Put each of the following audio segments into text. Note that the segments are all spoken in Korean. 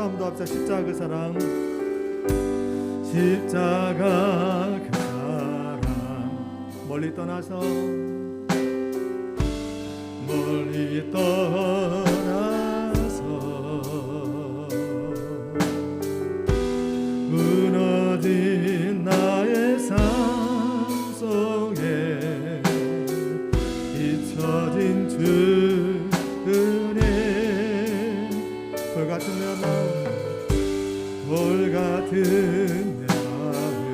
한번 더 합시다. 십자가 그 사랑, 십자가 그 사랑, 멀리 떠나서 무너진 나의 삶 속에 잊혀진 주 은혜, 돌같은 내 마음, 돌같은 내 마음,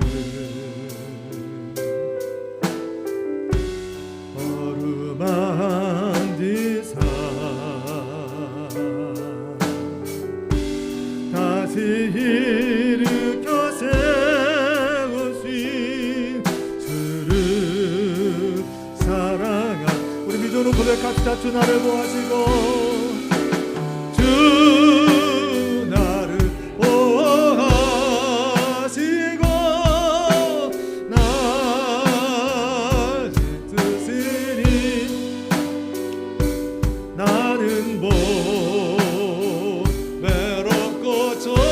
어루만진 삶 다시 일으켜 세우신 주를 사랑한, 우리 믿음으로 고백합시다. 주 나를 보하시고, 주 나를 보하시고 날 찢으시니 나는 못 외롭고 존귀한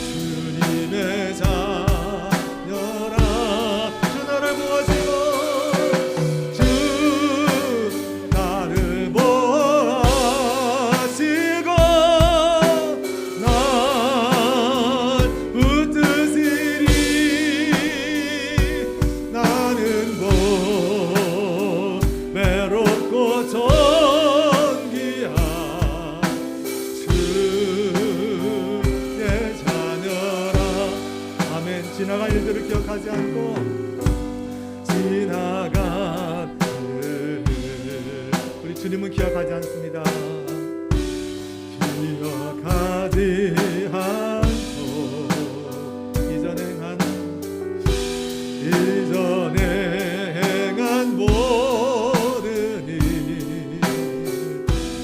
주님의 자녀라. 주 나를 보하시고, 주 나를 보하시고 날 붙드시리 나는 못 외롭고 존귀한 주의 자녀라. 아멘. 지나간 일들을 기억하지 않고, 지나간 일을 우리 주님은 기억하지 않습니다. 기억하지 않고 이전에 행한 모든 일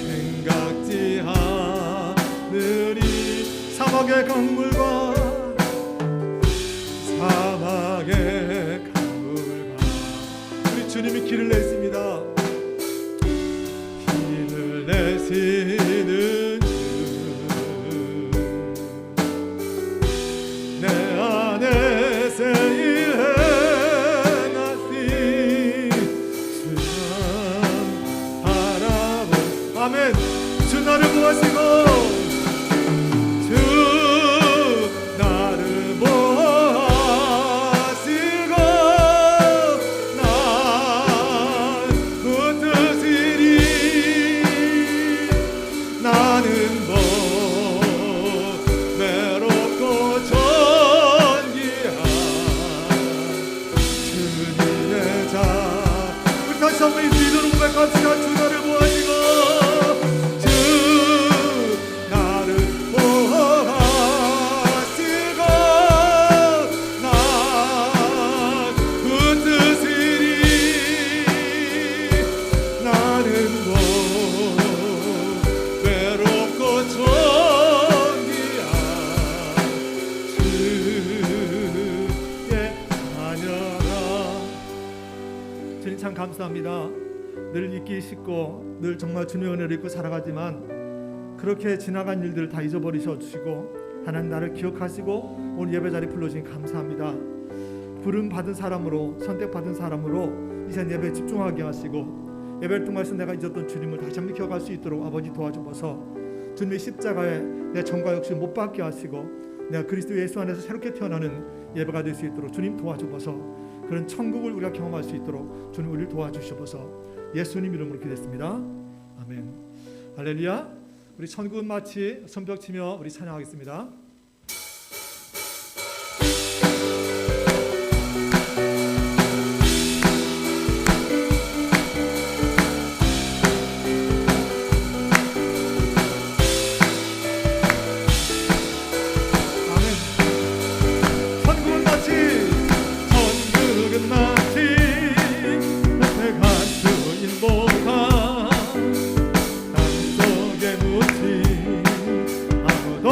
생각지 않으리. 사막의 강물과 우리 주님이 길을 내십니다. 길을 내시는 주, 내 안에 세일해 아멘. 주 나를 보하시고, 주 나를 보하시고 날 붙드시리 나는 못 외롭고 존귀한 주님의 자. 우리 다시 한번 이 믿음으로 고백합시다. 주 나를 보하시고, 참 감사합니다. 늘 잊기 쉽고 늘 정말 주님의 은혜를 잊고 살아가지만 그렇게 지나간 일들을 다 잊어버리셔 주시고 하나님 나를 기억하시고 오늘 예배 자리 불러주신 감사합니다. 부름 받은 사람으로, 선택받은 사람으로 이제 예배에 집중하게 하시고 예배를 통해서 내가 잊었던 주님을 다시 한번 기억할 수 있도록 아버지 도와주셔서 주님의 십자가에 내 정과 욕심 못 받게 하시고 내가 그리스도 예수 안에서 새롭게 태어나는 예배가 될 수 있도록 주님 도와주셔서 그런 천국을 우리가 경험할 수 있도록 주님 우리를 도와주셔서 예수님 이름으로 기도했습니다. 아멘. 할렐루야. 우리 천국은 마치 손뼉치며 우리 찬양하겠습니다. 땅속에 묻힌 아무도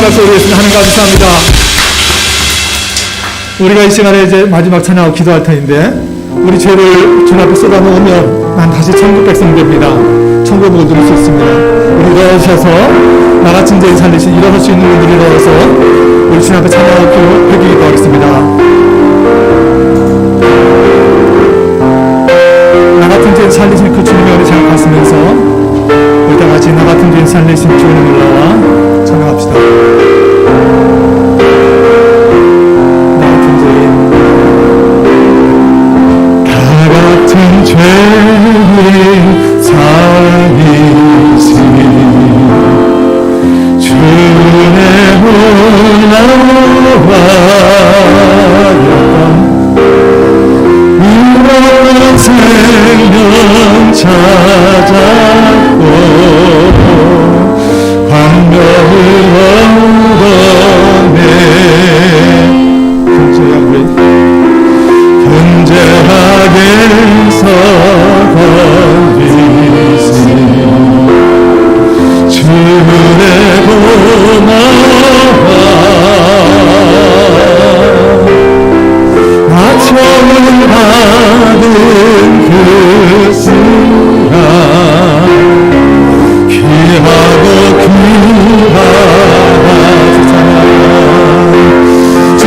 박수 올리겠습니다. 하나님 감사합니다. 우리가 이 시간에 이제 마지막 찬양하고 기도할 터인데, 우리 죄를 주 앞에 쏟아놓으면 난 다시 천국 백성 됩니다. 천국을 누릴 수 있습니다. 우리 일어서서 나같은 죄인 살리신 일어설 수 있는 분들이 일어서서 우리 주 앞에 찬양하고 회개기도 하겠습니다. 나같은 죄인 살리신 그 주님의 은혜 생각하시면서 우리 다 같이 나같은 죄인 살리신 주님의 은혜와 찬양합시다. 나같은 죄인, 다 같은 죄인 살리신 주의 이런 생명 찾았고 광명을 얻어내 근제하게서 건지신 주의 고마워 나처럼 받은 그 순간 귀하고 귀하다 주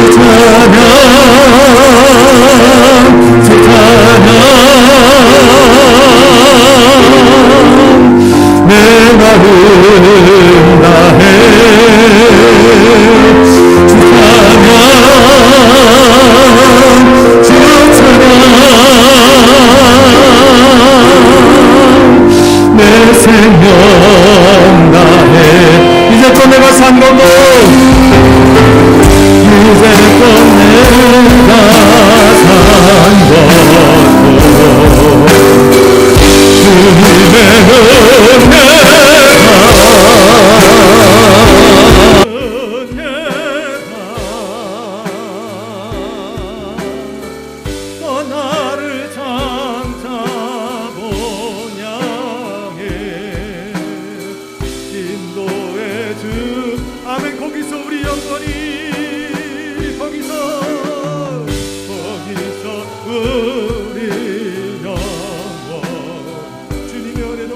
찬양 내 마음 다해 주 찬양 내 생명 다해 이제껏 내가 산 것도 이제껏 내가 산 것도 주님의 또 나를 장차 본향해 인도해 주 아멘. 거기서 우리 영원히 거기서 우리 영원 주님의 은혜로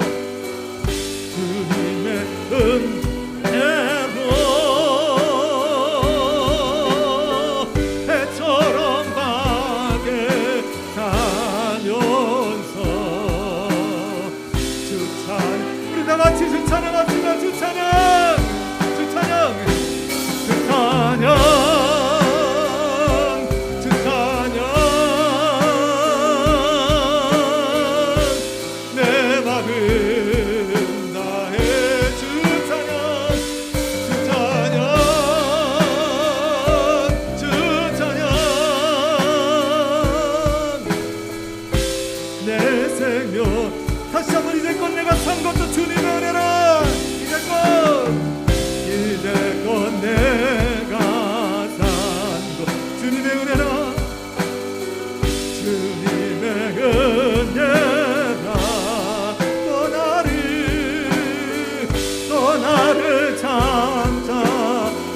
주님의 은혜로 해처럼 밖에 다녀서 주찬 우리 다같이 주찬양합시다. 주찬양 주찬양 주찬양 다시 한번 이제껏 내가 산 것도 주님의 은혜라. 이제껏 내가 산 것 주님의 은혜라. 주님의 은혜라. 또 나를 장차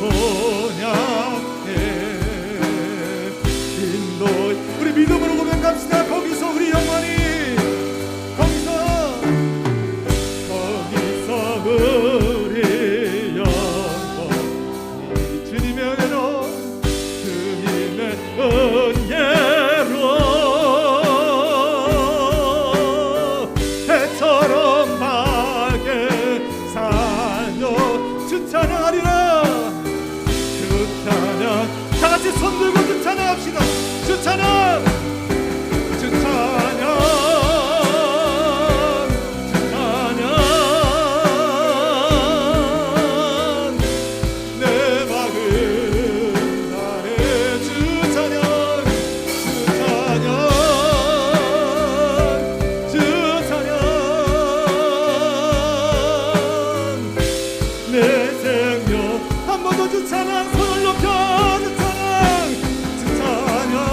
본향해 인도 우리 믿음으로 고백합시다. 거기서 우리 영원히 우리 영원히 주님의 은혜로 주님의 은혜로 해처럼 밝게 사녀 주 찬양하리라. 주 찬양 다같이 손들고 주 찬양합시다. 주 찬양 주 찬양 주 찬양 손을 높여 주 찬양 주 찬양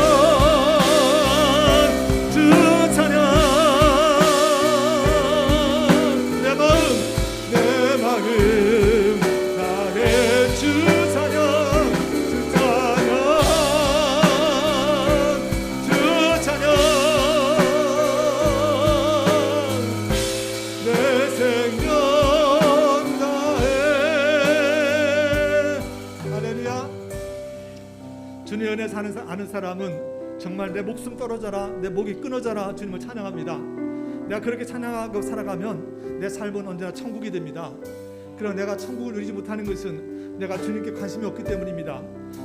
아는 사람은 정말 내 목숨 떨어져라, 내 목이 끊어져라 주님을 찬양합니다. 내가 그렇게 찬양하고 살아가면 내 삶은 언제나 천국이 됩니다. 그러나 내가 천국을 누리지 못하는 것은 내가 주님께 관심이 없기 때문입니다.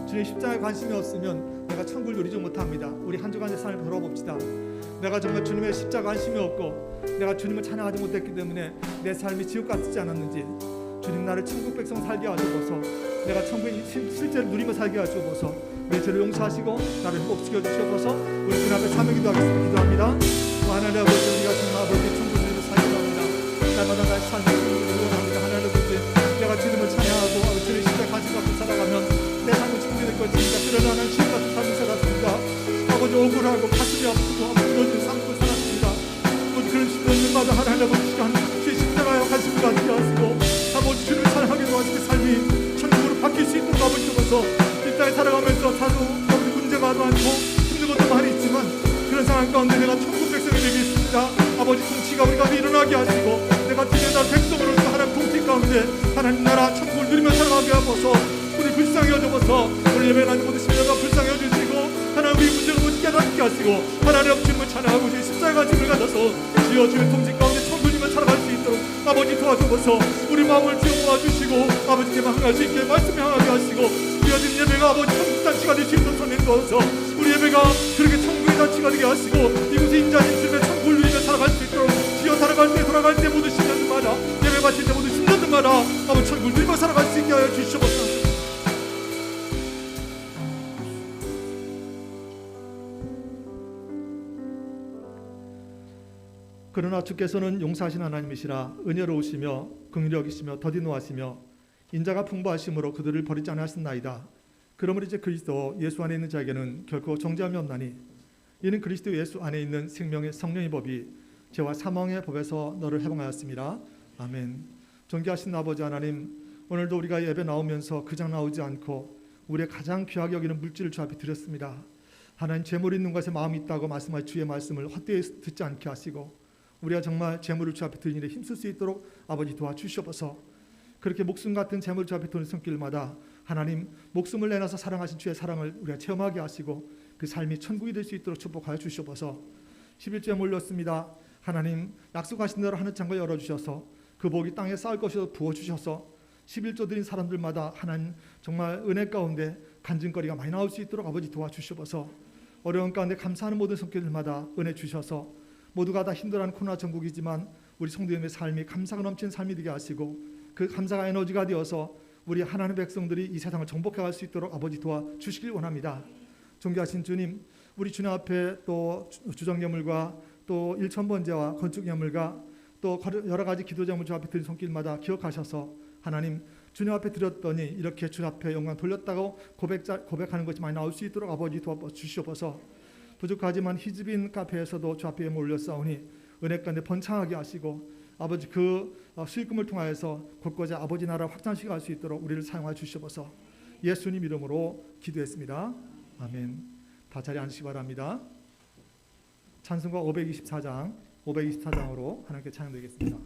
주님 십자가에 관심이 없으면 내가 천국을 누리지 못합니다. 우리 한 주간의 삶을 돌아봅시다. 내가 정말 주님의 십자가 관심이 없고 내가 주님을 찬양하지 못했기 때문에 내 삶이 지옥 같지 않았는지 주님 나를 천국 백성 살게 하시고서 내가 천국을 실제로 누리며 살게 하시고서 내 죄를 용서하시고 나를 행복시켜 주시옵소서. 우리 주님 앞에 사명 기도합니다. 하나님 아버지, 우리가 정말 아버지 천국을 누리며 살기도 합니다. 날마다 나의 삶을 원합니다. 하나님 아버지, 내가 주님을 찬양하고 주님의 십자가 관심 갖고 살아가면 내 삶은 천국이 될 것입니다. 그러나 나는 지옥 같은 삶을 살았습니다. 아버지 억울하고 가슴이 아프고 무너진 삶을 살았습니다. 아버지 그런 시간마다 하나님 아버지 시간 주의 십자가에 관심을 갖게 하시고 아버지 주님을 찬양하게 도와주시고 삶이 천국으로 바뀔 수 있도록 아버지 주셔서 이 땅에 살아가면서 다소 문제가 많고 힘든 것도 많이 있지만 그런 상황 가운데 내가 천국 백성이 되겠습니다. 아버지 통치가 우리 가운데 일어나게 하시고 내가 주의 나라 백성으로서 하나님 통치 가운데 하나님 나라 천국을 누리며 살아가게 하소서. 우리 불쌍히 여겨보소. 우리 예배하는 모든 시민들과 불쌍히 여주시고 하나님 우리 문제를 못 깨닫게 하시고 하나님 주님을 찬양하고 주의 십자가 짐을 가져서 주여 주의 통치 가운데 천국을 누리며 살아갈 수 있도록 아버지 도와주소서. 우리 마음을 주여 모아주시고 아버지께 향할 수 있게 말씀 향하게 하시고 주여 드린 예배가 아버지 천국 잔치가 될 수 있도록 선행 도와서 우리 예배가 그렇게 천국의 잔치가 되게 하시고 이곳에 인자님 주님의 천국을 누리며 살아갈 수 있도록 주여 살아갈 때 돌아갈 때 모든 시간들마다 예배 바칠 때 모든 순간들마다 아버지 천국을 누리며 살아갈 수 있게 하여 주시옵소서. 그러나 주께서는 용서하신 하나님이시라 은혜로우시며 긍휼히 여기시며 더디 노하시며 인자가 풍부하심으로 그들을 버리지 않으셨나이다. 그러므로 이제 그리스도 예수 안에 있는 자에게는 결코 정죄함이 없나니 이는 그리스도 예수 안에 있는 생명의 성령의 법이 죄와 사망의 법에서 너를 해방하였습니다. 아멘. 존귀하신 아버지 하나님, 오늘도 우리가 예배 나오면서 그냥 나오지 않고 우리의 가장 귀하게 여기는 물질을 주 앞에 드렸습니다. 하나님, 재물 있는 것에 마음이 있다고 말씀할 주의 말씀을 헛되이 듣지 않게 하시고 우리가 정말 재물을 주 앞에 드리는 일에 힘쓸 수 있도록 아버지 도와주시옵소서. 그렇게 목숨 같은 재물을 주 앞에 드는 손길마다 하나님 목숨을 내놔서 사랑하신 주의 사랑을 우리가 체험하게 하시고 그 삶이 천국이 될 수 있도록 축복하여 주시옵소서. 11조에 몰렸습니다. 하나님 약속하신 대로 하늘 창고 열어주셔서 그 복이 땅에 쌓을 것이라 부어주셔서 11조 드린 사람들마다 하나님 정말 은혜 가운데 간증거리가 많이 나올 수 있도록 아버지 도와주시옵소서. 어려운 가운데 감사하는 모든 손길들마다 은혜 주셔서 모두가 다 힘들어하는 코로나 전국이지만 우리 성도님의 삶이 감사가 넘치는 삶이 되게 하시고 그 감사가 에너지가 되어서 우리 하나님의 백성들이 이 세상을 정복해 갈 수 있도록 아버지 도와주시길 원합니다. 존귀하신 주님, 우리 주님 앞에 또 주정예물과 또 일천번제와 건축예물과 또 여러 가지 기도제물 주 앞에 드린 손길마다 기억하셔서 하나님 주님 앞에 드렸더니 이렇게 주님 앞에 영광 돌렸다고 고백하는 것이 많이 나올 수 있도록 아버지 도와주시옵소서. 부족하지만 히즈빈 카페에서도 주 앞에 예물 올렸사오니 은혜 가운데 번창하게 하시고 아버지 그 수익금을 통하여서 곳곳에 아버지 나라 확장시켜 갈 수 있도록 우리를 사용하여 주시옵소서. 예수님 이름으로 기도했습니다. 아멘. 다 자리에 앉으시기 바랍니다. 찬송가 524장으로 하나님께 찬양드리겠습니다.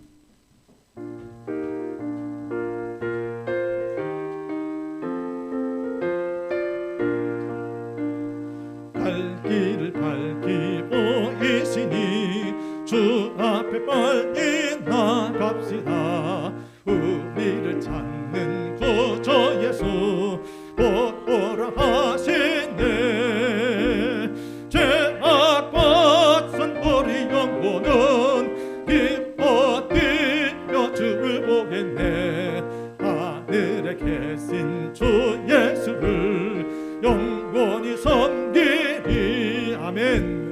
갈 길을 밝히고 계시니 주 앞에 빨리 나갑시다. 우리를 찾는 구주 예수 보라 하시네. 죄악 벗은 우리 영혼은 기뻐 뛰며 주를 보겠네. 하늘에 계신 주 예수를 영원히 섬기리. 아멘.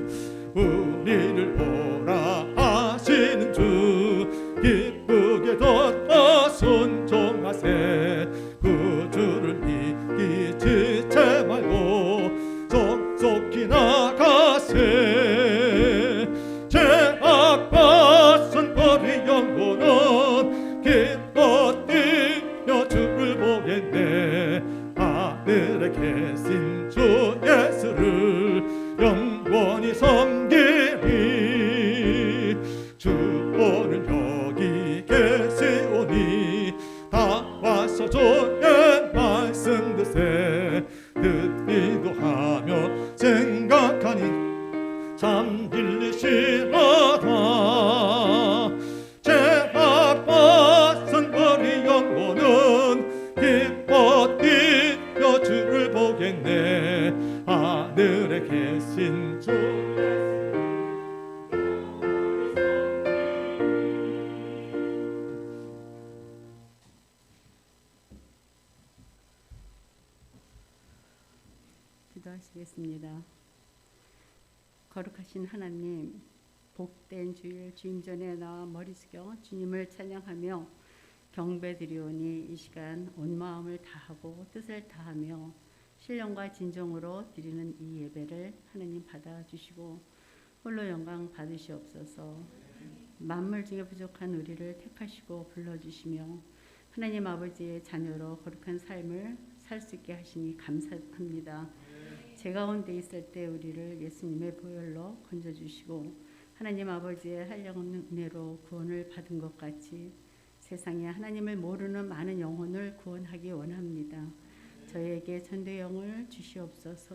우리를 보라 하시는 주 기쁘게 걷고 순종하세. 구주를 잊지 말고 속속히 나가세. 죄악 벗은 우리 영혼은 기뻐 뛰며 주를 보겠네. 하늘에 계신 주 예수를 영원히 섬기리. 주 오늘 여기 계시오니 다 와서 주의 말씀 듣세. 듣기도 하며 시간이 잠들리시로다. 죄악 벗은 우리 영혼은 기뻐 뛰어 주를 보겠네. 하늘에 계신 주 기도하시겠습니다. 거룩하신 하나님, 복된 주일 주임 전에 나와 머리 숙여 주님을 찬양하며 경배드리오니 이 시간 온 마음을 다하고 뜻을 다하며 신령과 진정으로 드리는 이 예배를 하나님 받아주시고 홀로 영광 받으시옵소서. 만물 중에 부족한 우리를 택하시고 불러주시며 하나님 아버지의 자녀로 거룩한 삶을 살 수 있게 하시니 감사합니다. 제 가운데 있을 때 우리를 예수님의 보혈로 건져주시고 하나님 아버지의 한량없는 은혜로 구원을 받은 것 같이 세상에 하나님을 모르는 많은 영혼을 구원하기 원합니다. 저에게 전도영을 주시옵소서.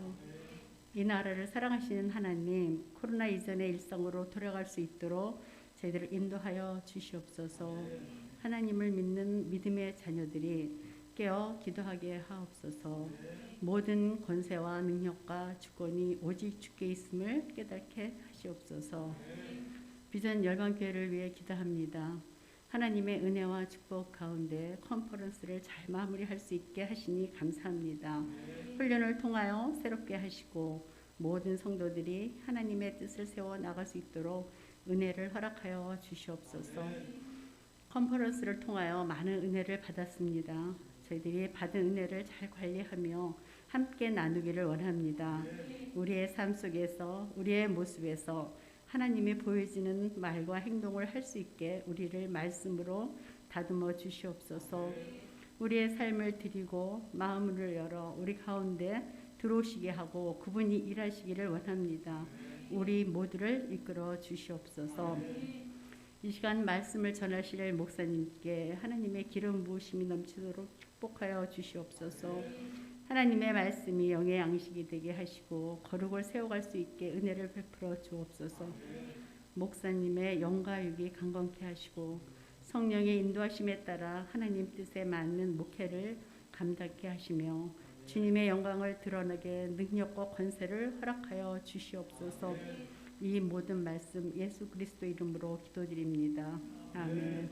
이 나라를 사랑하시는 하나님, 코로나 이전의 일상으로 돌아갈 수 있도록 저희들을 인도하여 주시옵소서. 하나님을 믿는 믿음의 자녀들이 깨어 기도하게 하옵소서. 모든 권세와 능력과 주권이 오직 주께 있음을 깨닫게 하시옵소서. 비전 열방교회를 위해 기도합니다. 하나님의 은혜와 축복 가운데 컨퍼런스를 잘 마무리할 수 있게 하시니 감사합니다. 훈련을 통하여 새롭게 하시고 모든 성도들이 하나님의 뜻을 세워 나갈 수 있도록 은혜를 허락하여 주시옵소서. 컨퍼런스를 통하여 많은 은혜를 받았습니다. 저희들이 받은 은혜를 잘 관리하며 함께 나누기를 원합니다. 우리의 삶 속에서 우리의 모습에서 하나님이 보여지는 말과 행동을 할 수 있게 우리를 말씀으로 다듬어 주시옵소서. 우리의 삶을 드리고 마음을 열어 우리 가운데 들어오시게 하고 그분이 일하시기를 원합니다. 우리 모두를 이끌어 주시옵소서. 이 시간 말씀을 전하실 목사님께 하나님의 기름 부으심이 넘치도록 축복하여 주시옵소서. 하나님의 말씀이 영의 양식이 되게 하시고 거룩을 세워갈 수 있게 은혜를 베풀어 주옵소서. 목사님의 영과 육이 강건케 하시고 성령의 인도하심에 따라 하나님 뜻에 맞는 목회를 감당케 하시며 주님의 영광을 드러나게 능력과 권세를 허락하여 주시옵소서. 이 모든 말씀 예수 그리스도 이름으로 기도드립니다. 아멘.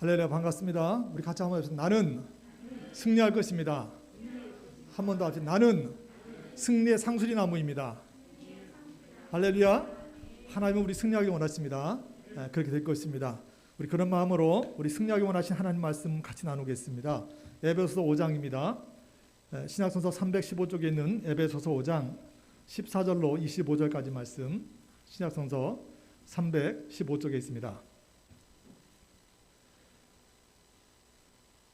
할렐루야, 반갑습니다. 우리 같이 한번 해보세요. 나는 승리할 것입니다. 한 번 더 합시다. 나는 승리의 상수리 나무입니다. 할렐루야. 하나님은 우리 승리하기 원하십니다. 그렇게 될 것입니다. 우리 그런 마음으로 우리 승리하기 원하신 하나님 말씀 같이 나누겠습니다. 에베소서 5장입니다. 신약성서 315쪽에 있는 에베소서 5장 14절로 25절까지 말씀, 신약성서 315쪽에 있습니다.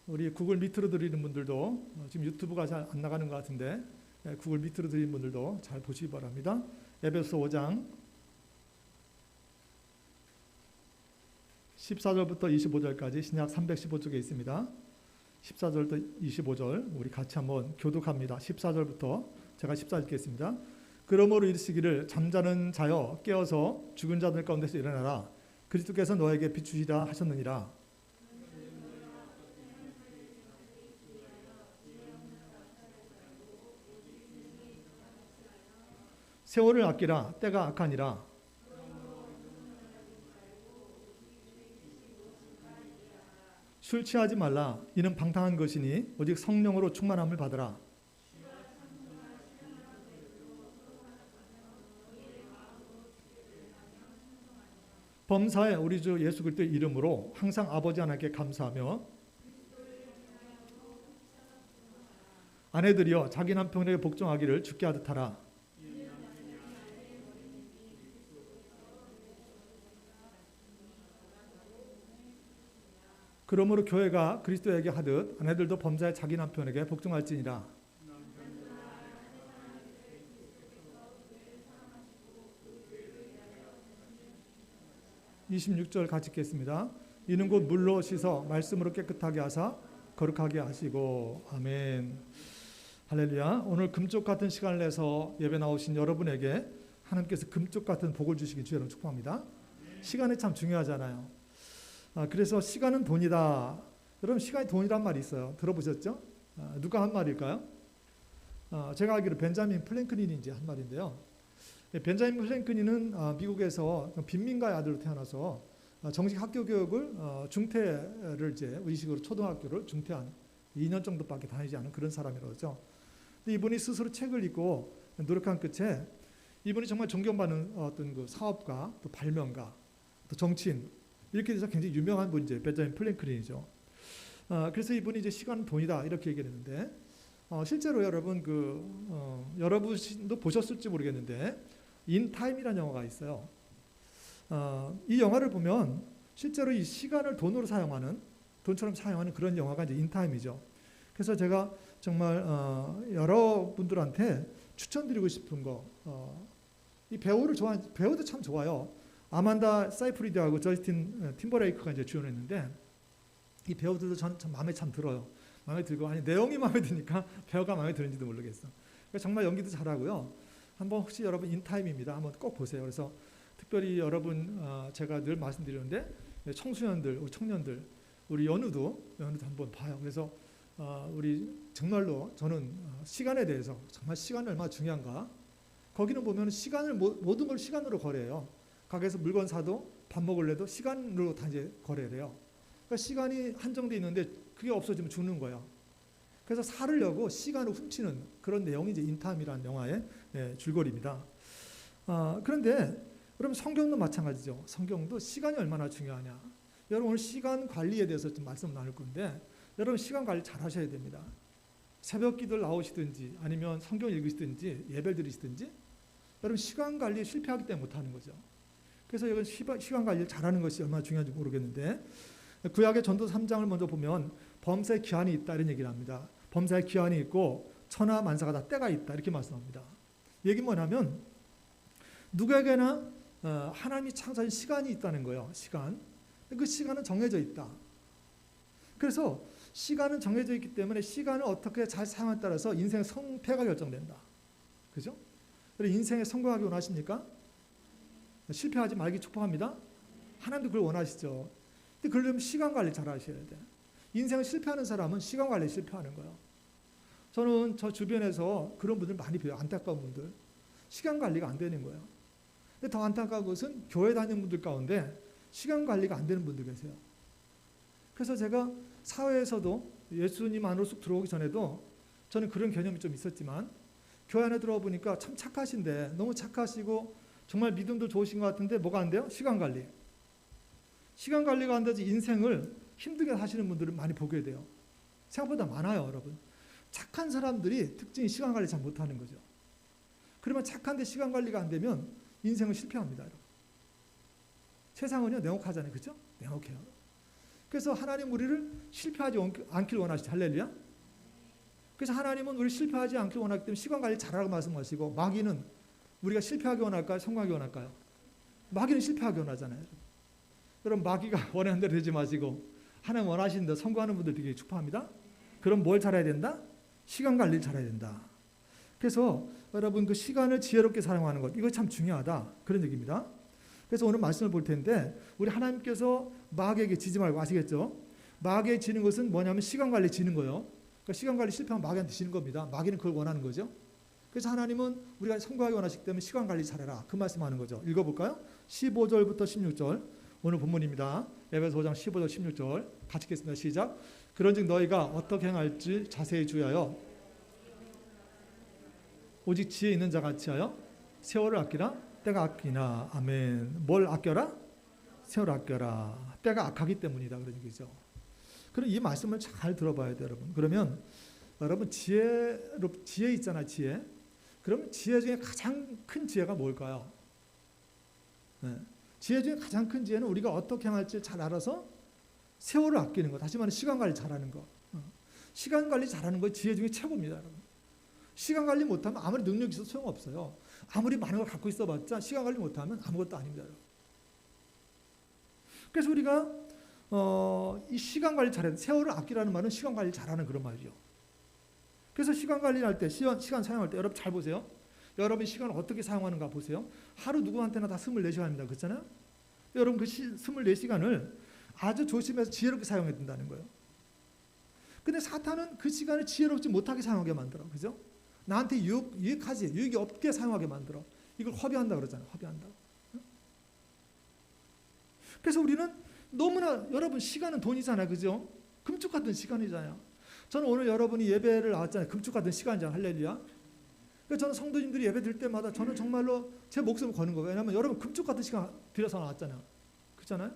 우리 구글 미트로 들으시는 분들도 지금 유튜브가 잘 안 나가는 것 같은데 구글 미트로 들으시는 분들도 잘 보시기 바랍니다. 에베소서 5장 14절부터 25절까지 신약 315쪽에 있습니다. 14절부터 25절 우리 같이 한번 교독합니다. 14절부터 제가 14절 읽겠습니다. 그러므로 이르시기를 잠자는 자여 깨어서 죽은 자들 가운데서 일어나라. 그리스도께서 너에게 비추시라 하셨느니라. 세월을 아끼라. 때가 악하니라. 술 취하지 말라. 이는 방탕한 것이니 오직 성령으로 충만함을 받으라. 범사에 우리 주 예수 그리스도의 이름으로 항상 아버지 하나님께 감사하며 아내들이여 자기 남편에게 복종하기를 주께 하듯 하라. 그러므로 교회가 그리스도에게 하듯 아내들도 범사에 자기 남편에게 복종할지니라. 26절 같이 읽겠습니다. 이는 곧 물로 씻어 말씀으로 깨끗하게 하사 거룩하게 하시고. 아멘. 할렐루야. 오늘 금쪽 같은 시간을 내서 예배 나오신 여러분에게 하나님께서 금쪽 같은 복을 주시기 주여로 축복합니다. 시간이 참 중요하잖아요. 그래서 시간은 돈이다. 여러분, 시간이 돈이란 말이 있어요. 들어보셨죠? 누가 한 말일까요? 제가 알기로 벤자민 플랭클린인지 한 말인데요. 벤자민 플랭클린은 미국에서 빈민가의 아들로 태어나서 정식 학교 교육을 중퇴를 이제 의식으로 초등학교를 중퇴한 2년 정도밖에 다니지 않은 그런 사람이라죠. 근데 이분이 스스로 책을 읽고 노력한 끝에 이분이 정말 존경받는 어떤 그 사업가, 또 발명가, 또 정치인 이렇게 돼서 굉장히 유명한 분이죠. 벤자민 플랭클린이죠. 그래서 이분이 이제 시간은 돈이다 이렇게 얘기했는데 실제로 여러분 여러분도 보셨을지 모르겠는데 인타임이라는 영화가 있어요. 이 영화를 보면 실제로 이 시간을 돈으로 사용하는 돈처럼 사용하는 그런 영화가 이제 인타임이죠. 그래서 제가 정말 여러분들한테 추천드리고 싶은 거, 이 배우를 좋아하는 배우도 참 좋아요. 아만다 사이프리드하고 저스틴 팀버레이크가 이제 주연했는데 이 배우들도 저는 참 마음에 참 들어요. 마음에 들고 아니 내용이 마음에 드니까 배우가 마음에 드는지도 모르겠어. 정말 연기도 잘하고요. 한번 혹시 여러분 인타임입니다. 한번 꼭 보세요. 그래서 특별히 여러분 제가 늘 말씀드리는데 청소년들, 우리 청년들, 우리 연우도 한번 봐요. 그래서 우리 정말로 저는 시간에 대해서 정말 시간이 얼마나 중요한가. 거기는 보면 시간을 모든 걸 시간으로 거래해요. 가게에서 물건 사도 밥 먹을래도 시간으로 다 이제 거래를 해요. 그러니까 시간이 한정돼 있는데 그게 없어지면 죽는 거예요. 그래서 살으려고 시간을 훔치는 그런 내용이 이제 인타임이라는 영화의 줄거리입니다. 그런데 여러분 성경도 마찬가지죠. 성경도 시간이 얼마나 중요하냐. 여러분 오늘 시간 관리에 대해서 좀 말씀 나눌 건데 여러분 시간 관리 잘 하셔야 됩니다. 새벽 기도를 나오시든지 아니면 성경 읽으시든지 예배 드리시든지 여러분 시간 관리에 실패하기 때문에 못하는 거죠. 그래서 이건 시간 관리를 잘하는 것이 얼마나 중요한지 모르겠는데 구약의 전도 3장을 먼저 보면 범사에 기한이 있다 이런 얘기를 합니다. 범사에 기한이 있고 천하 만사가 다 때가 있다 이렇게 말씀합니다. 얘기 뭐냐면 누구에게나 하나님이 창조한 시간이 있다는 거예요. 시간. 그 시간은 정해져 있다. 그래서 시간은 정해져 있기 때문에 시간을 어떻게 잘 사용에 따라서 인생의 성패가 결정된다. 그죠? 인생에 성공하기 원하십니까? 실패하지 말기 축복합니다. 하나님도 그걸 원하시죠. 근데 그러려면 시간 관리 잘 하셔야 돼. 인생을 실패하는 사람은 시간 관리에 실패하는 거예요. 저는 저 주변에서 그런 분들 많이 봬요. 안타까운 분들. 시간 관리가 안 되는 거예요. 근데 더 안타까운 것은 교회 다니는 분들 가운데 시간 관리가 안 되는 분들 계세요. 그래서 제가 사회에서도 예수님 안으로 쑥 들어오기 전에도 저는 그런 개념이 좀 있었지만 교회 안에 들어와 보니까 참 착하신데 너무 착하시고 정말 믿음도 좋으신 것 같은데 뭐가 안 돼요? 시간 관리. 시간 관리가 안 돼서 인생을 힘들게 사시는 분들을 많이 보게 돼요. 생각보다 많아요, 여러분. 착한 사람들이 특징이 시간 관리 잘 못하는 거죠. 그러면 착한데 시간 관리가 안 되면 인생은 실패합니다, 여러분. 세상은요, 냉혹하잖아요, 그렇죠? 냉혹해요. 그래서 하나님 우리를 실패하지 않기를 원하시죠. 할렐루야. 그래서 하나님은 우리 실패하지 않기를 원하기 때문에 시간 관리 잘하라고 말씀하시고 마귀는 우리가 실패하기 원할까요? 성공하기 원할까요? 마귀는 실패하기 원하잖아요. 여러분 마귀가 원하는 대로 되지 마시고 하나님 원하시는 대로 성공하는 분들 되게 축복합니다. 그럼 뭘 잘해야 된다? 시간 관리를 잘해야 된다. 그래서 여러분 그 시간을 지혜롭게 사용하는 것 이거 참 중요하다. 그런 얘기입니다. 그래서 오늘 말씀을 볼 텐데 우리 하나님께서 마귀에게 지지 말고 아시겠죠? 마귀에 지는 것은 뭐냐면 시간 관리에 지는 거예요. 그러니까 시간 관리 실패하면 마귀한테 지는 겁니다. 마귀는 그걸 원하는 거죠. 그래서 하나님은 우리가 성공하기 원하시기 때문에 시간 관리 잘해라. 그 말씀하는 거죠. 읽어볼까요? 15절부터 16절 오늘 본문입니다. 에베소 5장 15절 16절 같이 읽겠습니다. 시작. 그런즉 너희가 어떻게 행할지 자세히 주의하여 오직 지혜 있는 자 같이 하여 세월을 아끼라 때가 아끼나. 아멘. 뭘 아껴라? 세월을 아껴라. 때가 악하기 때문이다 그런 얘기죠. 그럼 이 말씀을 잘 들어봐야 돼요, 여러분. 그러면 여러분 지혜 있잖아, 지혜. 그러면 지혜 중에 가장 큰 지혜가 뭘까요? 네. 지혜 중에 가장 큰 지혜는 우리가 어떻게 행할지 잘 알아서 세월을 아끼는 거, 다시 말하면 시간 관리 잘하는 거. 시간 관리 잘하는 거 지혜 중에 최고입니다, 여러분. 시간 관리 못하면 아무리 능력이 있어도 소용없어요. 아무리 많은 걸 갖고 있어봤자 시간 관리 못하면 아무것도 아닙니다, 여러분. 그래서 우리가 이 시간 관리 잘해야 돼. 세월을 아끼라는 말은 시간 관리 잘하는 그런 말이죠. 그래서 시간 관리할 때, 시간 사용할 때 여러분 잘 보세요. 여러분 시간을 어떻게 사용하는가 보세요. 하루 누구한테나 다 24시간입니다. 그렇잖아요? 여러분 그 24시간을 아주 조심해서 지혜롭게 사용해야 된다는 거예요. 근데 사탄은 그 시간을 지혜롭지 못하게 사용하게 만들어. 그죠? 나한테 유익하지, 유익이 없게 사용하게 만들어. 이걸 허비한다 그러잖아요. 허비한다. 그래서 우리는 너무나, 여러분 시간은 돈이잖아요. 그죠? 금쪽 같은 시간이잖아요. 저는 오늘 여러분이 예배를 나왔잖아요. 금쪽 같은 시간이잖아요. 할렐루야. 그래서 저는 성도님들이 예배 드릴 때마다 저는 정말로 제 목숨을 거는 거예요. 왜냐하면 여러분 금쪽 같은 시간 들여서 나왔잖아요. 그렇잖아요?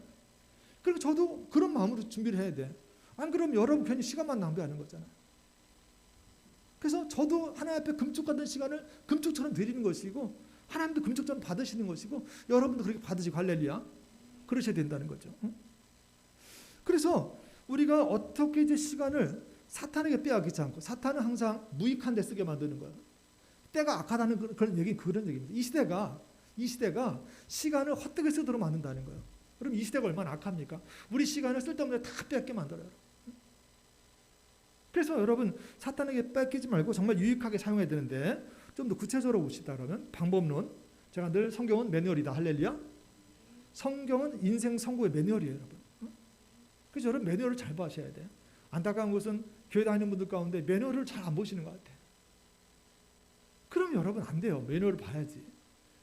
그리고 저도 그런 마음으로 준비를 해야 돼. 안 그러면 여러분 괜히 시간만 낭비하는 거잖아요. 그래서 저도 하나님 앞에 금쪽 같은 시간을 금쪽처럼 드리는 것이고 하나님도 금쪽처럼 받으시는 것이고 여러분도 그렇게 받으시고 할렐루야. 그러셔야 된다는 거죠. 그래서 우리가 어떻게 이제 시간을 사탄에게 빼앗기지 않고, 사탄은 항상 무익한 데 쓰게 만드는 거예요. 때가 악하다는 그런 얘기입니다. 이 시대가 시간을 헛되게 쓰도록 만든다는 거예요. 그럼 이 시대가 얼마나 악합니까? 우리 시간을 쓸데없는 데 다 빼앗게 만들어요. 그래서 여러분 사탄에게 뺏기지 말고 정말 유익하게 사용해야 되는데, 좀 더 구체적으로 봅시다. 그러면 방법론, 제가 늘 성경은 매뉴얼이다. 할렐루야. 성경은 인생 선고의 매뉴얼이에요, 여러분. 그래서 여러분 매뉴얼을 잘 보셔야 돼요. 안타까운 것은 교회 다니는 분들 가운데 매뉴얼을 잘 안 보시는 것 같아요. 그럼 여러분 안 돼요. 매뉴얼을 봐야지.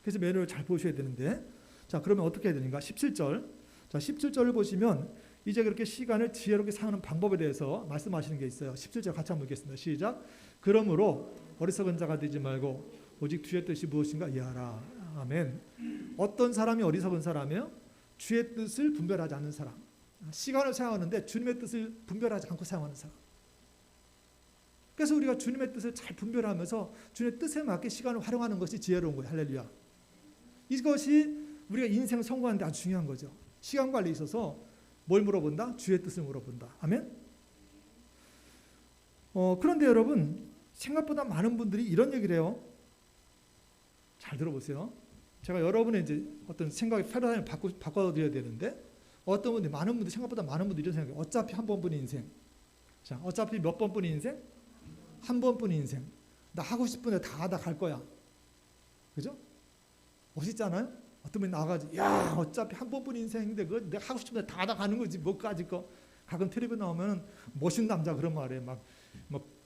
그래서 매뉴얼을 잘 보셔야 되는데, 자 그러면 어떻게 해야 되는가? 17절. 자 17절을 보시면 이제 그렇게 시간을 지혜롭게 사용하는 방법에 대해서 말씀하시는 게 있어요. 17절 같이 한번 읽겠습니다. 시작. 그러므로 어리석은 자가 되지 말고 오직 주의 뜻이 무엇인가 이해하라. 아멘. 어떤 사람이 어리석은 사람이에요? 주의 뜻을 분별하지 않는 사람. 시간을 사용하는데 주님의 뜻을 분별하지 않고 사용하는 사람. 그래서 우리가 주님의 뜻을 잘 분별하면서 주님의 뜻에 맞게 시간을 활용하는 것이 지혜로운 거예요. 할렐루야. 이것이 우리가 인생 성공하는 데 아주 중요한 거죠. 시간 관리에 있어서 뭘 물어본다? 주의 뜻을 물어본다. 아멘. 그런데 여러분 생각보다 많은 분들이 이런 얘기를 해요. 잘 들어보세요. 제가 여러분의 이제 어떤 생각의 패러다임을 바꿔드려야 되는데, 어떤 분들이, 많은 분들이, 생각보다 많은 분들이 이런 생각해요. 어차피 한 번뿐인 인생. 자, 어차피 몇 번뿐인 인생? 한 번뿐인 인생. 나 하고 싶은 데 다 갈 거야. 그죠? 멋있잖아요? 어떤 분이 나와가지고, 야, 어차피 한 번뿐인 인생인데 그거 내가 하고 싶은 데 다 가는 거지. 뭐까지 거. 가끔 텔레비전 나오면 멋있는 남자 그런 말에 막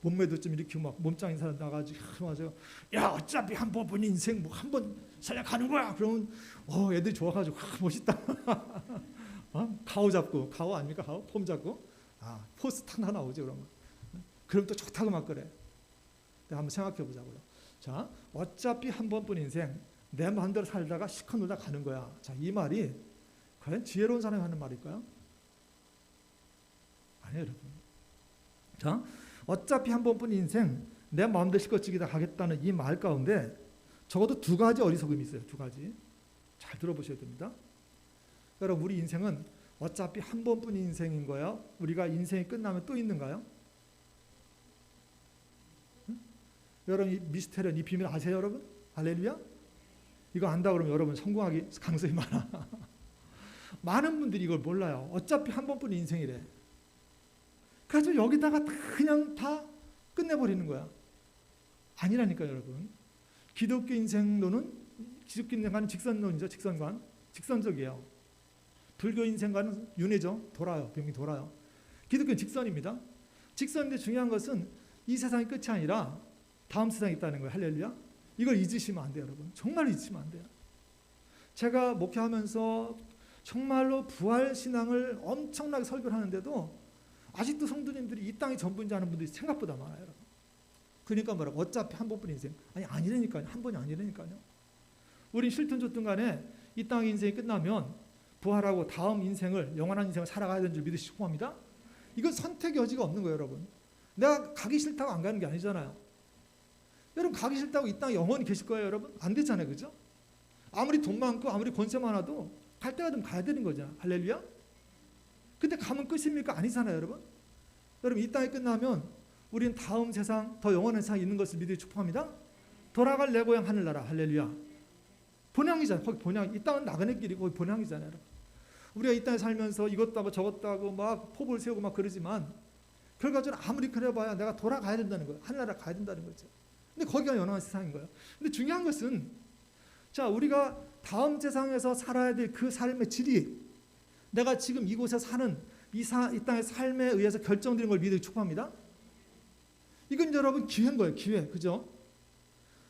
몸매도 좀 이렇게 막 몸짱인 사람 나가지고 맞아요. 야, 어차피 한 번뿐인 인생 뭐 한 번 살려가는 거야. 그러면 애들이 좋아가지고 멋있다. 가오 잡고, 가오 아닙니까? 가오? 폼 잡고, 포스 탁 나오죠. 그러면 그럼 또 좋다고 막 그래. 한번 생각해 보자고요. 자, 어차피 한 번뿐 인생 내 마음대로 살다가 시커 놀다 가는 거야. 자, 이 말이 과연 지혜로운 사람이 하는 말일까요? 아니에요, 여러분. 자, 어차피 한 번뿐 인생 내 마음대로 실컷 즐기다 가겠다는 이 말 가운데 적어도 두 가지 어리석음이 있어요. 두 가지. 잘 들어보셔야 됩니다. 여러분, 우리 인생은 어차피 한 번뿐인 인생인 거예요. 우리가 인생이 끝나면 또 있는가요? 응? 여러분, 이 미스테리언, 이 비밀 아세요, 여러분? 할렐루야? 이거 안다 그러면 여러분 성공하기 가능성이 많아. 많은 분들이 이걸 몰라요. 어차피 한 번뿐인 인생이래. 그래서 여기다가 그냥 다 끝내버리는 거야. 아니라니까요, 여러분. 기독교 인생론은, 기독교 인생관은 직선론이죠. 직선관. 직선적이에요. 불교 인생관은 윤회죠. 돌아요. 병이 돌아요. 기독교는 직선입니다. 직선인데 중요한 것은 이 세상이 끝이 아니라 다음 세상이 있다는 거예요. 할렐루야. 이걸 잊으시면 안 돼요, 여러분. 정말 잊으시면 안 돼요. 제가 목회하면서 정말로 부활신앙을 엄청나게 설교를 하는데도 아직도 성도님들이 이 땅이 전부인지 아는 분들이 생각보다 많아요, 여러분. 그러니까 뭐라고? 어차피 한 번뿐인 인생. 아니라니까요. 한 번이 아니라니까요. 우린 싫든 좋든 간에 이 땅의 인생이 끝나면 부활하고 다음 인생을, 영원한 인생을 살아가야 되는 줄 믿으시기 축복합니다. 이건 선택의 여지가 없는 거예요, 여러분. 내가 가기 싫다고 안 가는 게 아니잖아요. 여러분, 가기 싫다고 이 땅에 영원히 계실 거예요, 여러분? 안 되잖아요, 그죠? 아무리 돈 많고 아무리 권세 많아도 갈 때가 되면 가야 되는 거잖아요. 할렐루야? 근데 가면 끝입니까? 아니잖아요, 여러분. 여러분, 이 땅이 끝나면 우리는 다음 세상, 더 영원한 세상에 있는 것을 믿으며 축복합니다. 돌아갈 내 고향 하늘나라. 할렐루야. 본향이잖아요. 거기 본향. 이 땅은 나그네 길이고 거기 본향이잖아요, 여러분. 우리가 이 땅에 살면서 이것도 하고 저것도 하고 막 포부를 세우고 막 그러지만 결과적으로 아무리 그래봐야 내가 돌아가야 된다는 거예요. 하늘나라 가야 된다는 거죠. 근데 거기가 영원한 세상인 거예요. 근데 중요한 것은, 자, 우리가 다음 세상에서 살아야 될 그 삶의 질이 내가 지금 이곳에 사는 이 땅의 삶에 의해서 결정되는 걸 믿으며 축복합니다. 이건 여러분 기회인 거예요. 기회. 그죠?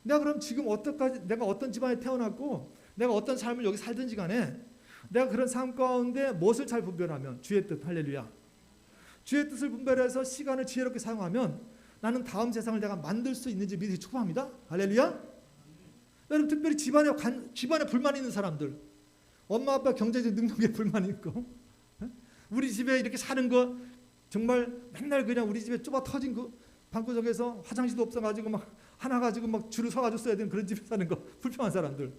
내가 그럼 지금 내가 어떤 집안에 태어났고 내가 어떤 삶을 여기 살든지 간에 내가 그런 삶 가운데 무엇을 잘 분별하면 주의 뜻, 할렐루야. 주의 뜻을 분별해서 시간을 지혜롭게 사용하면 나는 다음 세상을 내가 만들 수 있는지 믿으며 축복합니다. 할렐루야. 여러분, 특별히 집안에 불만 있는 사람들, 엄마 아빠 경제적 능력에 불만 있고, 우리 집에 이렇게 사는 거 정말 맨날 그냥 우리 집에 좁아 터진 거 방구석에서 화장실도 없어가지고 막 하나 가지고 막 줄을 서가지고 써야 되는 그런 집에 사는 거 불평한 사람들,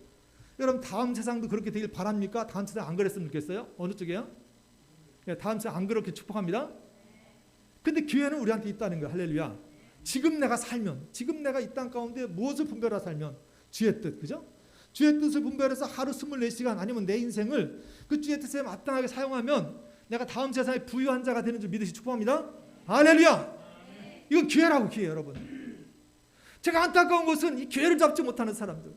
여러분 다음 세상도 그렇게 되길 바랍니까? 다음 세상 안 그랬으면 좋겠어요? 어느 쪽이에요? 다음 세상 안 그렇게 축복합니다. 근데 기회는 우리한테 있다는 거예요. 할렐루야. 지금 내가 살면, 지금 내가 이 땅 가운데 무엇을 분별하여 살면 주의 뜻, 그죠? 주의 뜻을 분별해서 하루 24시간 아니면 내 인생을 그 주의 뜻에 마땅하게 사용하면 내가 다음 세상에 부유한 자가 되는 줄 믿으시 축복합니다. 할렐루야. 이건 기회라고, 기회. 여러분, 제가 안타까운 것은 이 기회를 잡지 못하는 사람들,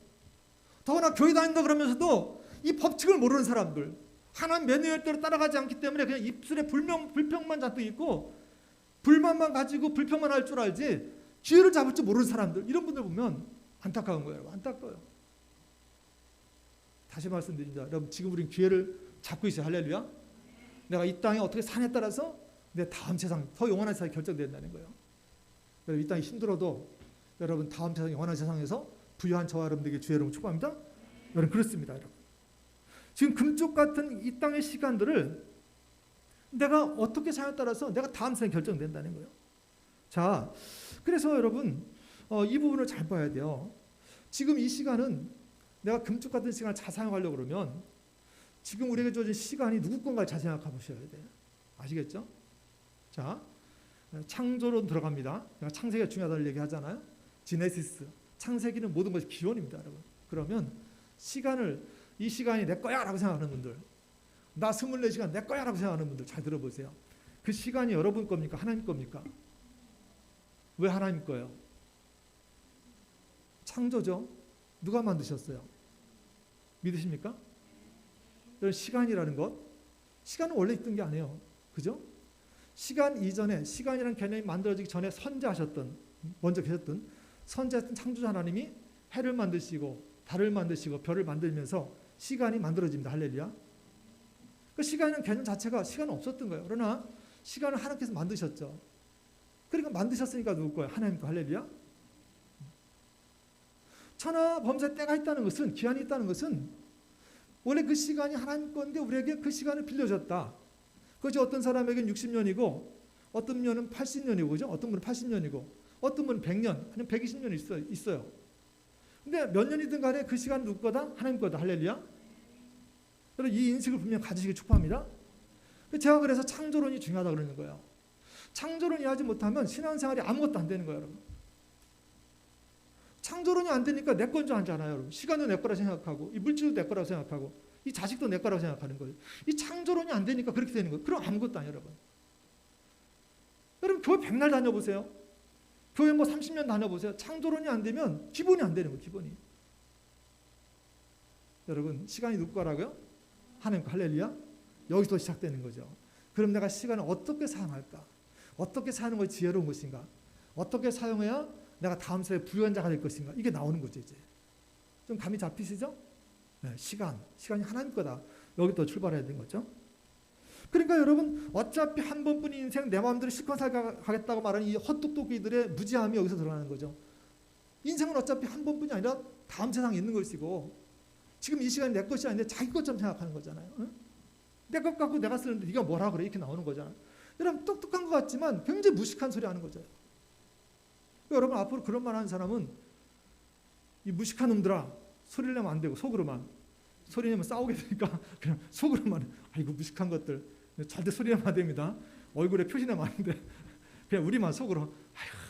더구나 교회 다닌다 그러면서도 이 법칙을 모르는 사람들, 하나님 매뉴얼대로 따라가지 않기 때문에 그냥 입술에 불평만 잔뜩 있고 불만만 가지고 불평만 할 줄 알지 기회를 잡을 줄 모르는 사람들, 이런 분들 보면 안타까운 거예요. 여러분, 안타까워요. 다시 말씀드립니다. 여러분, 지금 우리는 기회를 잡고 있어요. 할렐루야. 내가 이 땅에 어떻게 사냐에 따라서 내 다음 세상, 더 영원한 세상이 결정된다는 거예요. 여러분, 이 땅이 힘들어도 여러분 다음 세상, 영원한 세상에서 부유한 저와 여러분들에게 주의 이름으로 축복합니다. 여러분, 그렇습니다. 여러분, 지금 금쪽 같은 이 땅의 시간들을 내가 어떻게 사냐에 따라서 내가 다음 세상이 결정된다는 거예요. 자, 그래서 여러분 이 부분을 잘 봐야 돼요. 지금 이 시간은 내가 금쪽 같은 시간을 잘 사용하려고 그러면 지금 우리에게 주어진 시간이 누구 건가를 잘 생각해 보셔야 돼요. 아시겠죠? 자, 창조론 들어갑니다. 내가 창세기가 중요하다는 얘기하잖아요. 지네시스, 창세기는 모든 것이 기원입니다, 여러분. 그러면 이 시간이 내 거야 라고 생각하는 분들, 나 24시간 내 거야 라고 생각하는 분들 잘 들어보세요. 그 시간이 여러분 겁니까? 하나님 겁니까? 왜 하나님 거예요? 창조죠. 누가 만드셨어요? 믿으십니까? 시간이라는 것, 시간은 원래 있던 게 아니에요. 그죠? 시간 이전에, 시간이라는 개념이 만들어지기 전에 먼저 계셨던 선지자였던 창조자 하나님이 해를 만드시고 달을 만드시고 별을 만들면서 시간이 만들어집니다. 할렐루야. 그 시간이라는 개념 자체가 시간은 없었던 거예요. 그러나 시간을 하나님께서 만드셨죠. 그러니까 만드셨으니까 누구 거예요? 하나님 거. 할렐루야. 천하 범사에 때가 있다는 것은, 기한이 있다는 것은 원래 그 시간이 하나님 건데 우리에게 그 시간을 빌려줬다. 그것이 어떤 사람에게는 60년이고 어떤 분은 80년이고, 그죠? 어떤 분은 80년이고 어떤 분은 100년, 아니면 120년이 있어요. 근데 몇 년이든 간에 그 시간은 누구 거다? 하나님 거다. 할렐루야. 여러분, 이 인식을 분명 가지시길 축복합니다. 제가 그래서 창조론이 중요하다고 그러는 거예요. 창조론이 하지 못하면 신앙생활이 아무것도 안 되는 거예요, 여러분. 창조론이 안 되니까 내 건 줄 알잖아요, 여러분. 시간도 내 거라 생각하고, 이 물질도 내 거라고 생각하고, 이 자식도 내 거라고 생각하는 거예요. 이 창조론이 안 되니까 그렇게 되는 거예요. 그럼 아무것도 아니에요, 여러분. 여러분, 교회 100날 다녀보세요. 교회 30년 다녀보세요. 창조론이 안 되면 기본이 안 되는 거예요, 기본이. 여러분, 시간이 누구 거라고요? 하나님 거. 할렐루야. 여기서 시작되는 거죠. 그럼 내가 시간을 어떻게 사용할까? 어떻게 사는 것이 지혜로운 것인가? 어떻게 사용해야 내가 다음 세에 부유한 자가 될 것인가? 이게 나오는 거죠, 이제. 좀 감이 잡히시죠? 네, 시간이 하나님 거다. 여기부터 출발해야 되는 거죠. 그러니까 여러분, 어차피 한 번뿐인 인생 내 마음대로 실컷 살아가겠다고 말하는 이 헛똑똑이들의 무지함이 여기서 드러나는 거죠. 인생은 어차피 한 번뿐이 아니라 다음 세상에 있는 것이고, 지금 이 시간이 내 것이 아닌데 자기 것처럼 생각하는 거잖아요. 응? 내 것 갖고 내가 쓰는데 네가 뭐라 그래? 이렇게 나오는 거잖아요. 여러분, 똑똑한 것 같지만 굉장히 무식한 소리 하는 거죠. 여러분, 앞으로 그런 말 하는 사람은 이 무식한 놈들아, 소리를 내면 안 되고 속으로만, 소리 내면 싸우게 되니까 그냥 속으로만, 아이고 무식한 것들, 절대 소리내면 안 됩니다. 얼굴에 표시나 많은데 그냥 우리만 속으로 아휴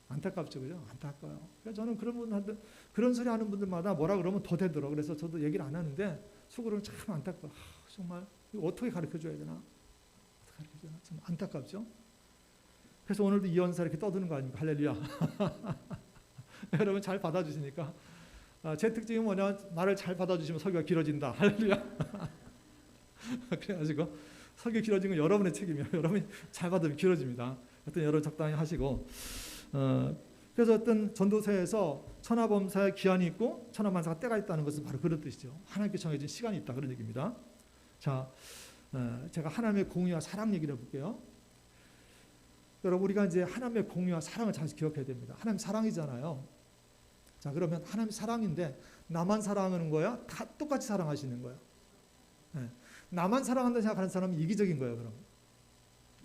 안타깝죠, 그죠? 안타까워요. 그래서 저는 그런 분한테 그런 소리 하는 분들마다 뭐라 그러면 더 되더라고요. 그래서 저도 얘기를 안 하는데 속으로는 참 안타까워. 정말 이거 어떻게 가르쳐줘야 되나? 어떻게 가르쳐줘야 되나? 참 안타깝죠. 그래서 오늘도 이 연사 이렇게 떠드는 거 아닙니까? 할렐루야. 여러분 잘 받아주시니까 제 특징이 뭐냐? 나를 잘 받아주시면 설교가 길어진다. 할렐루야. 그래가지고 설교 길어진 건 여러분의 책임이에요. 여러분이 잘 받으면 길어집니다. 하여튼 여러분 적당히 하시고 그래서 어떤 전도서에서 천하범사에 기한이 있고 천하만사가 때가 있다는 것은 바로 그런 뜻이죠. 하나님께 정해진 시간이 있다 그런 얘기입니다. 자, 제가 하나님의 공의와 사랑 얘기를 해볼게요. 여러분 우리가 이제 하나님의 공의와 사랑을 잘 기억해야 됩니다. 하나님 사랑이잖아요. 자, 그러면 하나님 사랑인데 나만 사랑하는 거야? 다 똑같이 사랑하시는 거예요. 네. 나만 사랑한다 생각하는 사람은 이기적인 거예요. 그럼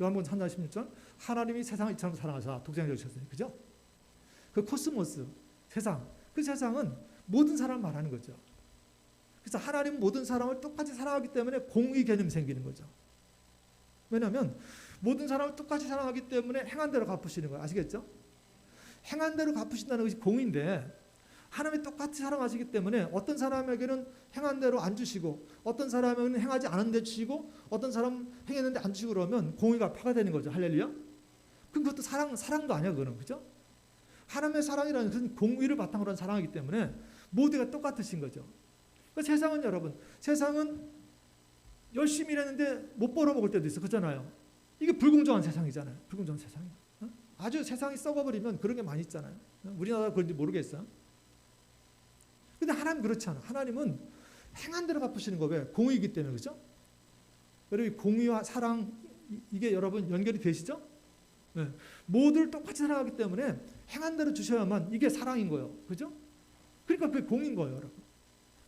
요한복음 3장 16절 하나님이 세상을 이처럼 사랑하사 독생자를 주셨으니 그죠? 그 코스모스 세상 그 세상은 모든 사람을 말하는 거죠. 그래서 하나님은 모든 사람을 똑같이 사랑하기 때문에 공의 개념이 생기는 거죠. 왜냐하면 모든 사람을 똑같이 사랑하기 때문에 행한 대로 갚으시는 거예요. 아시겠죠? 행한 대로 갚으신다는 것이 공의인데 하나님이 똑같이 사랑하시기 때문에 어떤 사람에게는 행한 대로 안 주시고 어떤 사람에게는 행하지 않은 데 주시고 어떤 사람은 행했는데 안 주시고 그러면 공의가 파가 되는 거죠. 할렐루야. 그럼 그것도 사랑도 아니야. 그거는. 그죠? 하나님의 사랑이라는 것은 공의를 바탕으로 한 사랑이기 때문에 모두가 똑같으신 거죠. 그러니까 세상은 여러분 세상은 열심히 일했는데 못 벌어먹을 때도 있어. 그렇잖아요. 이게 불공정한 세상이잖아요. 불공정한 세상이. 아주 세상이 썩어버리면 그런 게 많이 있잖아요. 우리나라 그런지 모르겠어요. 근데 하나님 그렇지 않아. 하나님은 행한 대로 갚으시는 거 왜? 공의이기 때문에. 그죠? 여러분 공의와 사랑 이게 여러분 연결이 되시죠? 네. 모두를 똑같이 사랑하기 때문에 행한 대로 주셔야만 이게 사랑인 거예요. 그죠? 그러니까 그게 공인 거예요. 여러분.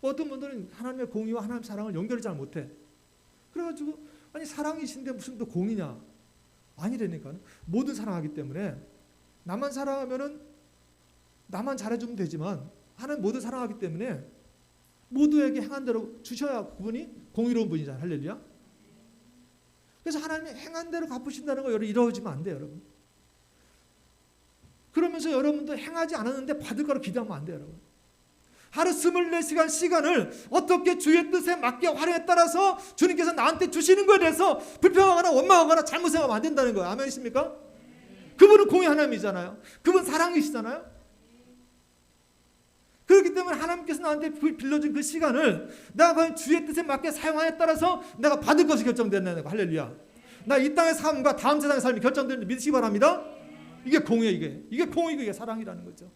어떤 분들은 하나님의 공의와 하나님의 사랑을 연결을 잘 못해. 그래가지고 아니 사랑이신데 무슨 또 공이냐? 아니라니까. 모두 사랑하기 때문에 나만 사랑하면은 나만 잘해주면 되지만 하나님 모두 사랑하기 때문에 모두에게 행한 대로 주셔야 그분이 공의로운 분이잖아요. 할렐루야. 그래서 하나님이 행한 대로 갚으신다는 거 여러분 이루어지면 안 돼요. 여러분. 그러면서 여러분도 행하지 않았는데 받을 거로 기대하면 안 돼요. 여러분. 하루 24시간 시간을 어떻게 주의 뜻에 맞게 활용에 따라서 주님께서 나한테 주시는 것에 대해서 불평하거나 원망하거나 잘못 생각하면 안 된다는 거예요. 아멘이십니까? 그분은 공의 하나님이잖아요. 그분 사랑이시잖아요. 그렇기 때문에 하나님께서 나한테 빌려준 그 시간을 내가 과연 주의 뜻에 맞게 사용하에 따라서 내가 받을 것이 결정된다는 거. 할렐루야. 나 이 땅의 삶과 다음 세상의 삶이 결정되는 믿으시기 바랍니다. 이게 공의예요. 이게 공의고 이게 사랑이라는 거죠.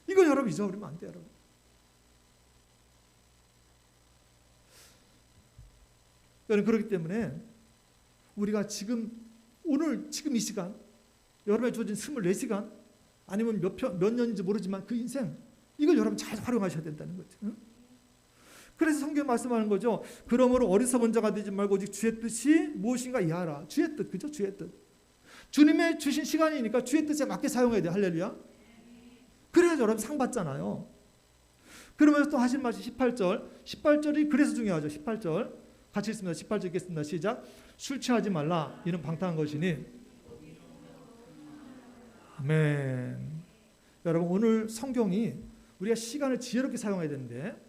이거 여러분 잊어버리면 안 돼요. 여러분. 여러분 그렇기 때문에 우리가 오늘 지금 이 시간 여러분의 주어진 24시간 아니면 몇 년인지 모르지만 그 인생 이걸 여러분 잘 활용하셔야 된다는 거죠. 응? 그래서 성경 말씀하는 거죠. 그러므로 어리석은 자가 되지 말고 오직 주의 뜻이 무엇인가 이해하라. 주의 뜻, 그죠? 주의 뜻. 주님의 주신 시간이니까 주의 뜻에 맞게 사용해야 돼요. 할렐루야. 그래야 여러분 상 받잖아요. 그러면서 또 하신 말씀 18절이 그래서 중요하죠. 18절 같이 읽습니다. 18절 읽겠습니다. 시작. 술 취하지 말라. 이는 방탕한 것이니. 아멘. 여러분 오늘 성경이 우리가 시간을 지혜롭게 사용해야 되는데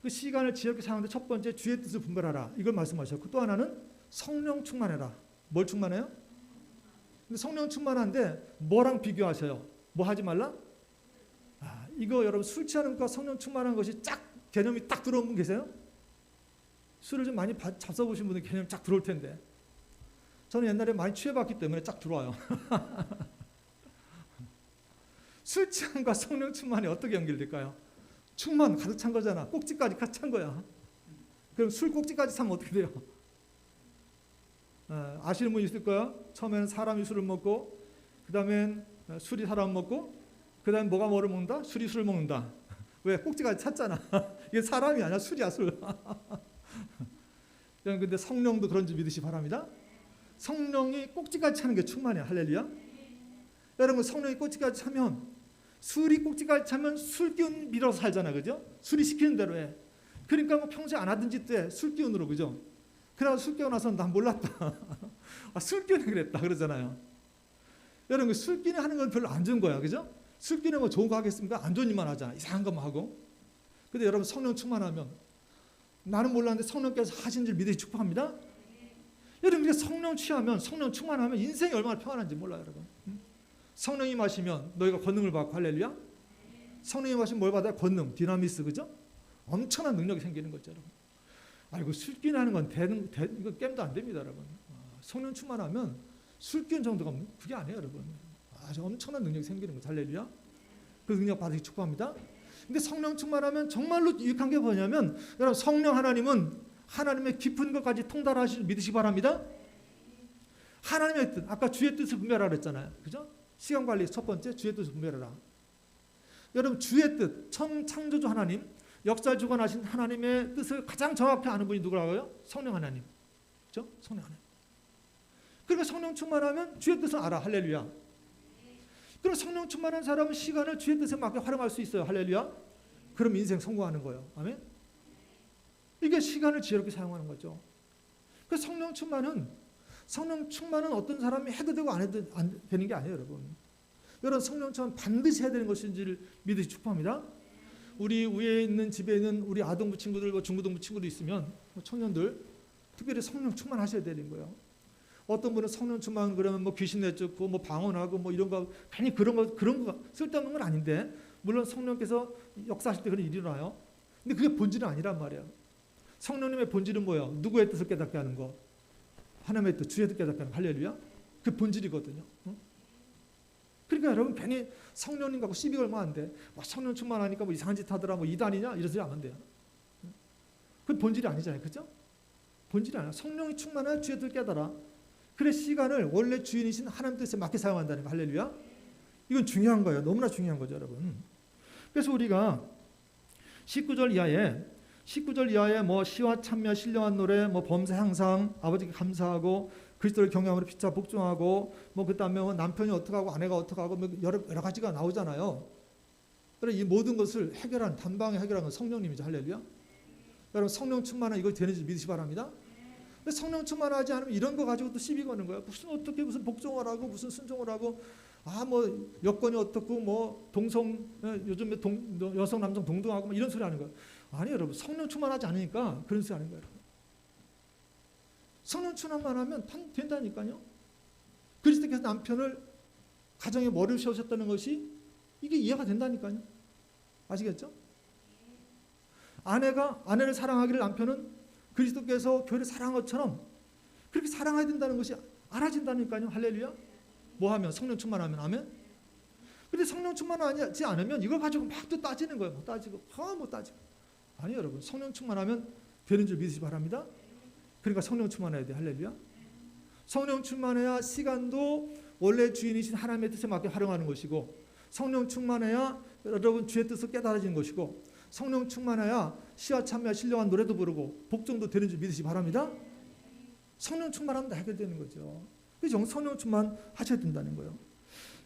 그 시간을 지혜롭게 사용하는데 첫 번째 주의 뜻을 분별하라 이걸 말씀하셨고 또 하나는 성령 충만해라. 뭘 충만해요? 근데 성령 충만한데 뭐랑 비교하셔요? 뭐 하지 말라? 이거 여러분 술 취하는 것과 성령 충만한 것이 쫙 개념이 딱 들어온 분 계세요? 술을 좀 많이 잡숴보신 분들 개념이 쫙 들어올 텐데 저는 옛날에 많이 취해봤기 때문에 쫙 들어와요. 술 취함과 성령 충만이 어떻게 연결될까요? 충만 가득 찬 거잖아. 꼭지까지 가득 찬 거야. 그럼 술 꼭지까지 차면 어떻게 돼요? 아시는 분 있을 거야. 처음에는 사람이 술을 먹고 그 다음엔 술이 사람 먹고 그 다음에 뭐가 뭐를 먹는다? 술이 술을 먹는다. 왜? 꼭지까지 찼잖아. 이게 사람이 아니야. 술이야 술. 근데 성령도 그런지 믿으시 바랍니다. 성령이 꼭지까지 차는 게 충만이야. 할렐루야. 여러분 성령이 꼭지까지 차면 술이 꼭지까지 차면 술 기운 밀어서 살잖아. 그죠? 술이 시키는 대로 해. 그러니까 뭐 평소에 안 하던 짓도 해. 술 기운으로. 그죠? 그러나 술 깨고 나서 난 몰랐다. 술 깨는 그랬다 그러잖아요. 여러분 술 끼니 하는 건 별로 안 좋은 거야, 그죠? 술 끼는 뭐 좋은 거 하겠습니까? 안 좋은 일만 하잖아. 이상한 것만 하고. 근데 여러분 성령 충만하면 나는 몰랐는데 성령께서 하신 줄 믿으시 축복합니다. 여러분 우리가 성령 취하면 성령 충만하면 인생이 얼마나 평안한지 몰라요, 여러분. 성령이 마시면 너희가 권능을 받고 할렐루야. 성령이 마시면 뭘 받아요? 권능, 디나미스, 그죠? 엄청난 능력이 생기는 거죠, 여러분. 아이고 술끼니 하는 건 이거 게임도 안 됩니다, 여러분. 성령 충만하면 술끼는 정도가 그게 아니에요, 여러분. 아주 엄청난 능력이 생기는 거죠, 할렐루야. 그 능력 받으시 축복합니다. 근데 성령 충만하면 정말로 유익한 게 뭐냐면 여러분 성령 하나님은 하나님의 깊은 것까지 통달하시 믿으시기 바랍니다. 하나님의 뜻, 아까 주의 뜻을 분별하라 그랬잖아요, 그죠? 시간 관리 첫 번째 주의 뜻을 분별하라. 여러분 주의 뜻, 창조주 하나님, 역사를 주관하신 하나님의 뜻을 가장 정확히 아는 분이 누구라고요? 성령 하나님, 그죠? 성령 하나님. 그러니까 성령 충만하면 주의 뜻을 알아, 할렐루야. 그럼 성령 충만한 사람은 시간을 주의 뜻에 맞게 활용할 수 있어요, 할렐루야. 그럼 인생 성공하는 거예요, 아멘. 이게 시간을 지혜롭게 사용하는 거죠. 그 성령 충만은 어떤 사람이 해도 되고 안 해도 안 되는 게 아니에요, 여러분. 여러분 성령 충만 반드시 해야 되는 것인지를 믿으시 축복합니다. 우리 위에 있는 집에 있는 우리 아동부 친구들, 중고등부 친구들 있으면 청년들 특별히 성령 충만하셔야 되는 거예요. 어떤 분은 성령 충만 그러면 뭐 귀신 내쫓고 뭐 방언하고 뭐 이런 거 괜히 그런 거 쓸데없는 건 아닌데 물론 성령께서 역사하실 때 그런 일이 일어나요. 근데 그게 본질은 아니란 말이에요. 성령님의 본질은 뭐예요? 누구의 뜻을 깨닫게 하는 거? 하나님의 뜻, 주의 뜻 깨닫게 하는 거. 할렐루야. 그게 본질이거든요. 그러니까 여러분 괜히 성령님 갖고 시비 걸면 안 돼. 성령 충만하니까 뭐 이상한 짓 하더라, 뭐 이단이냐 이러지 않으면 돼요. 그 본질이 아니잖아요, 그죠? 본질이 아니야. 성령이 충만한 주의 뜻을 깨달아. 그래 시간을 원래 주인이신 하나님 뜻에 맞게 사용한다는 거. 할렐루야. 이건 중요한 거예요. 너무나 중요한 거죠, 여러분. 그래서 우리가 19절 이하에 뭐 시와 참며 신령한 노래, 뭐 범사 향상, 아버지께 감사하고 그리스도를 경외함으로 피차 복종하고 뭐 그다음에 뭐 남편이 어떻게 하고 아내가 어떻게 하고 뭐 여러 가지가 나오잖아요. 그래 이 모든 것을 단방에 해결한 건 성령님이죠, 할렐루야. 여러분 성령 충만한 이걸 되는지 믿으시 바랍니다. 근데 성령 충만하지 않으면 이런 거 가지고 또 시비 거는 거예요. 무슨 복종을 하고 무슨 순종을 하고 뭐 여건이 어떻고 뭐 요즘에 여성 남성 동등하고 뭐 이런 소리 하는 거예요. 아니 여러분 성령 충만하지 않으니까 그런 소리 하는 거예요. 성령 충만만 하면 된다니까요. 그리스도께서 남편을 가정의 머리를 세우셨다는 것이 이게 이해가 된다니까요. 아시겠죠? 아내가 아내를 사랑하기를 남편은 그리스도께서 교회를 사랑한 것처럼 그렇게 사랑해야 된다는 것이 알아진다니까요. 할렐루야. 뭐 하면? 성령 충만하면. 아멘. 근데 성령 충만하지 않으면 이걸 가지고 막 또 따지는 거예요. 뭐 따지고 아니 여러분 성령 충만하면 되는 줄 믿으시기 바랍니다. 그러니까 성령 충만해야 돼. 할렐루야. 성령 충만해야 시간도 원래 주인이신 하나님의 뜻에 맞게 활용하는 것이고 성령 충만해야 여러분 주의 뜻을 깨달아지는 것이고 성령 충만해야 시와 참여 신령한 노래도 부르고 복종도 되는 줄 믿으시기 바랍니다. 성령 충만하면 다 해결되는 거죠. 그래서 성령 충만 하셔야 된다는 거예요.